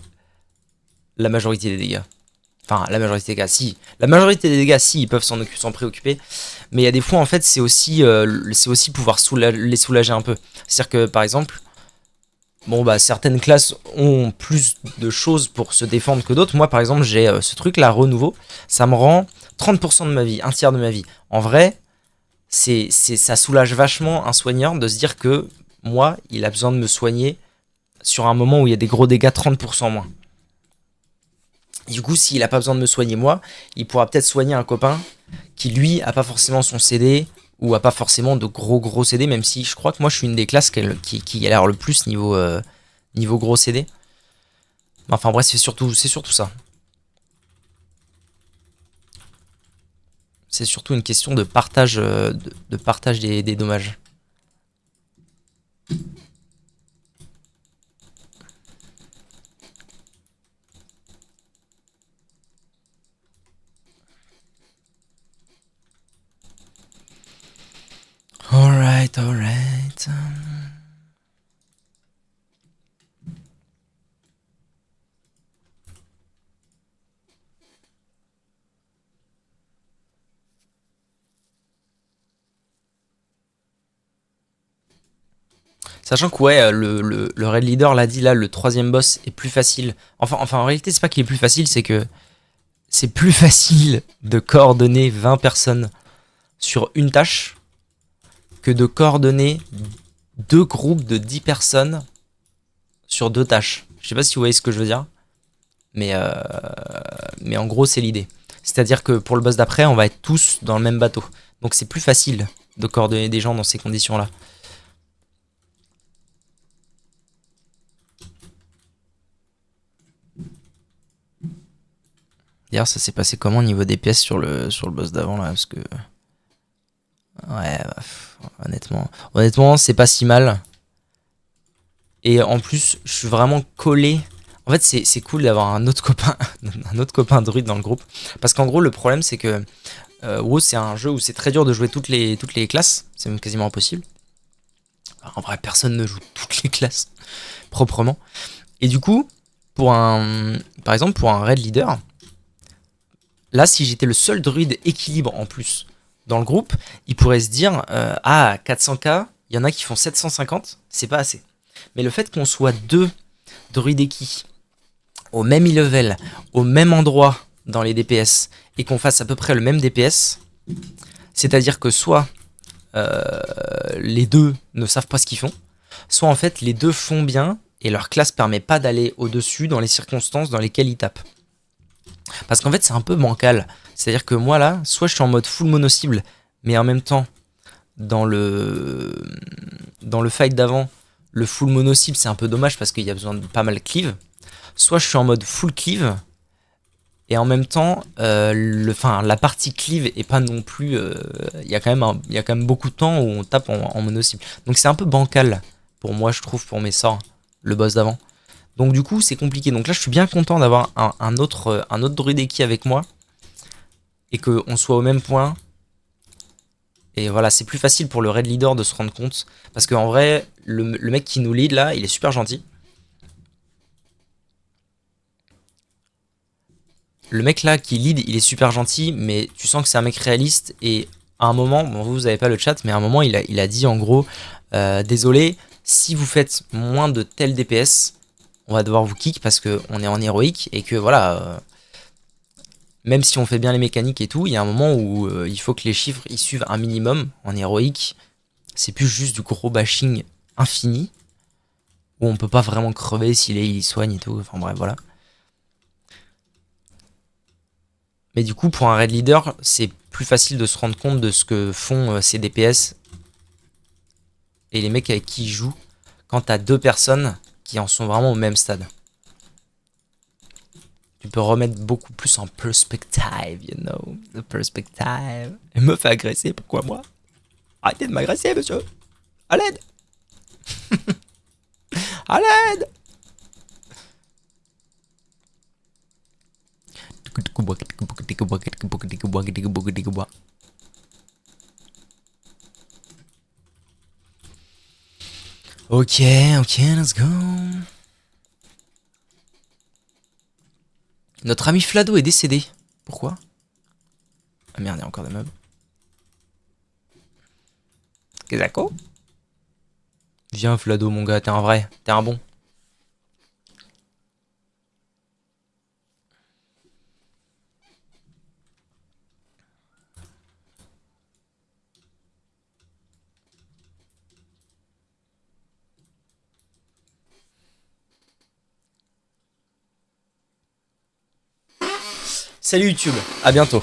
la majorité des dégâts. Enfin, la majorité des dégâts, si. La majorité des dégâts, si, ils peuvent s'en préoccuper. Mais il y a des fois, en fait, c'est aussi pouvoir les soulager un peu. C'est-à-dire que, par exemple, bon, bah, certaines classes ont plus de choses pour se défendre que d'autres. Moi, par exemple, j'ai ce truc-là, renouveau. Ça me rend 30% de ma vie, un tiers de ma vie. En vrai, ça soulage vachement un soigneur de se dire que moi, il a besoin de me soigner sur un moment où il y a des gros dégâts, 30% moins. Du coup, s'il a pas besoin de me soigner moi, il pourra peut-être soigner un copain qui lui a pas forcément son CD ou a pas forcément de gros CD, même si je crois que moi je suis une des classes qui a l'air le plus niveau gros CD. Enfin bref, c'est surtout ça. C'est surtout une question de partage, de partage des dommages. Alright, alright. Sachant que ouais, le raid leader l'a dit là, le troisième boss est plus facile. Enfin en réalité, c'est pas qu'il est plus facile, c'est que c'est plus facile de coordonner 20 personnes sur une tâche que de coordonner deux groupes de 10 personnes sur deux tâches. Je sais pas si vous voyez ce que je veux dire, mais en gros, c'est l'idée. C'est-à-dire que pour le boss d'après, on va être tous dans le même bateau. Donc c'est plus facile de coordonner des gens dans ces conditions-là. D'ailleurs, ça s'est passé comment au niveau des pièces sur le boss d'avant là, parce que ouais, bah, honnêtement, c'est pas si mal. Et en plus, je suis vraiment collé. En fait, c'est cool d'avoir un autre copain druide dans le groupe, parce qu'en gros, le problème c'est que WoW c'est un jeu où c'est très dur de jouer toutes les classes, c'est même quasiment impossible. Alors, en vrai, personne ne joue toutes les classes proprement. Et du coup, par exemple, pour un raid leader. Là, si j'étais le seul druide équilibre en plus dans le groupe, il pourrait se dire ah, 400k, il y en a qui font 750, c'est pas assez. Mais le fait qu'on soit deux druides équis au même e-level, au même endroit dans les DPS, et qu'on fasse à peu près le même DPS, c'est-à-dire que soit les deux ne savent pas ce qu'ils font, soit en fait les deux font bien et leur classe permet pas d'aller au-dessus dans les circonstances dans lesquelles ils tapent. Parce qu'en fait, c'est un peu bancal. C'est-à-dire que moi, là, soit je suis en mode full mono-cible, mais en même temps, dans le fight d'avant, le full mono-cible, c'est un peu dommage parce qu'il y a besoin de pas mal cleave. Soit je suis en mode full cleave, et en même temps, la partie cleave est pas non plus... Il y a quand même beaucoup de temps où on tape en mono-cible. Donc c'est un peu bancal, pour moi, je trouve, pour mes sorts, le boss d'avant. Donc du coup c'est compliqué. Donc là je suis bien content d'avoir un autre druide équipe avec moi. Et qu'on soit au même point. Et voilà, c'est plus facile pour le raid leader de se rendre compte. Parce qu'en vrai, le mec qui nous lead là, il est super gentil. Le mec là qui lead, il est super gentil, mais tu sens que c'est un mec réaliste. Et à un moment, bon, vous avez pas le chat, mais à un moment, il a dit en gros, désolé, si vous faites moins de tel DPS, on va devoir vous kick parce qu'on est en héroïque et que voilà, même si on fait bien les mécaniques et tout, il y a un moment où il faut que les chiffres ils suivent un minimum en héroïque. C'est plus juste du gros bashing infini où on peut pas vraiment crever si les il soigne et tout. Enfin bref, voilà. Mais du coup, pour un raid leader, c'est plus facile de se rendre compte de ce que font ces DPS et les mecs avec qui ils jouent quand t'as deux personnes qui en sont vraiment au même stade. Tu peux remettre beaucoup plus en perspective, you know, the perspective. Elle me fait agresser, pourquoi moi? Arrêtez de m'agresser, monsieur. À l'aide. À l'aide. Ok, ok, let's go. Notre ami Flado est décédé. Pourquoi? Ah merde, il y a encore des meubles. Kezako? Viens Flado mon gars, t'es un vrai, t'es un bon. Salut YouTube, à bientôt.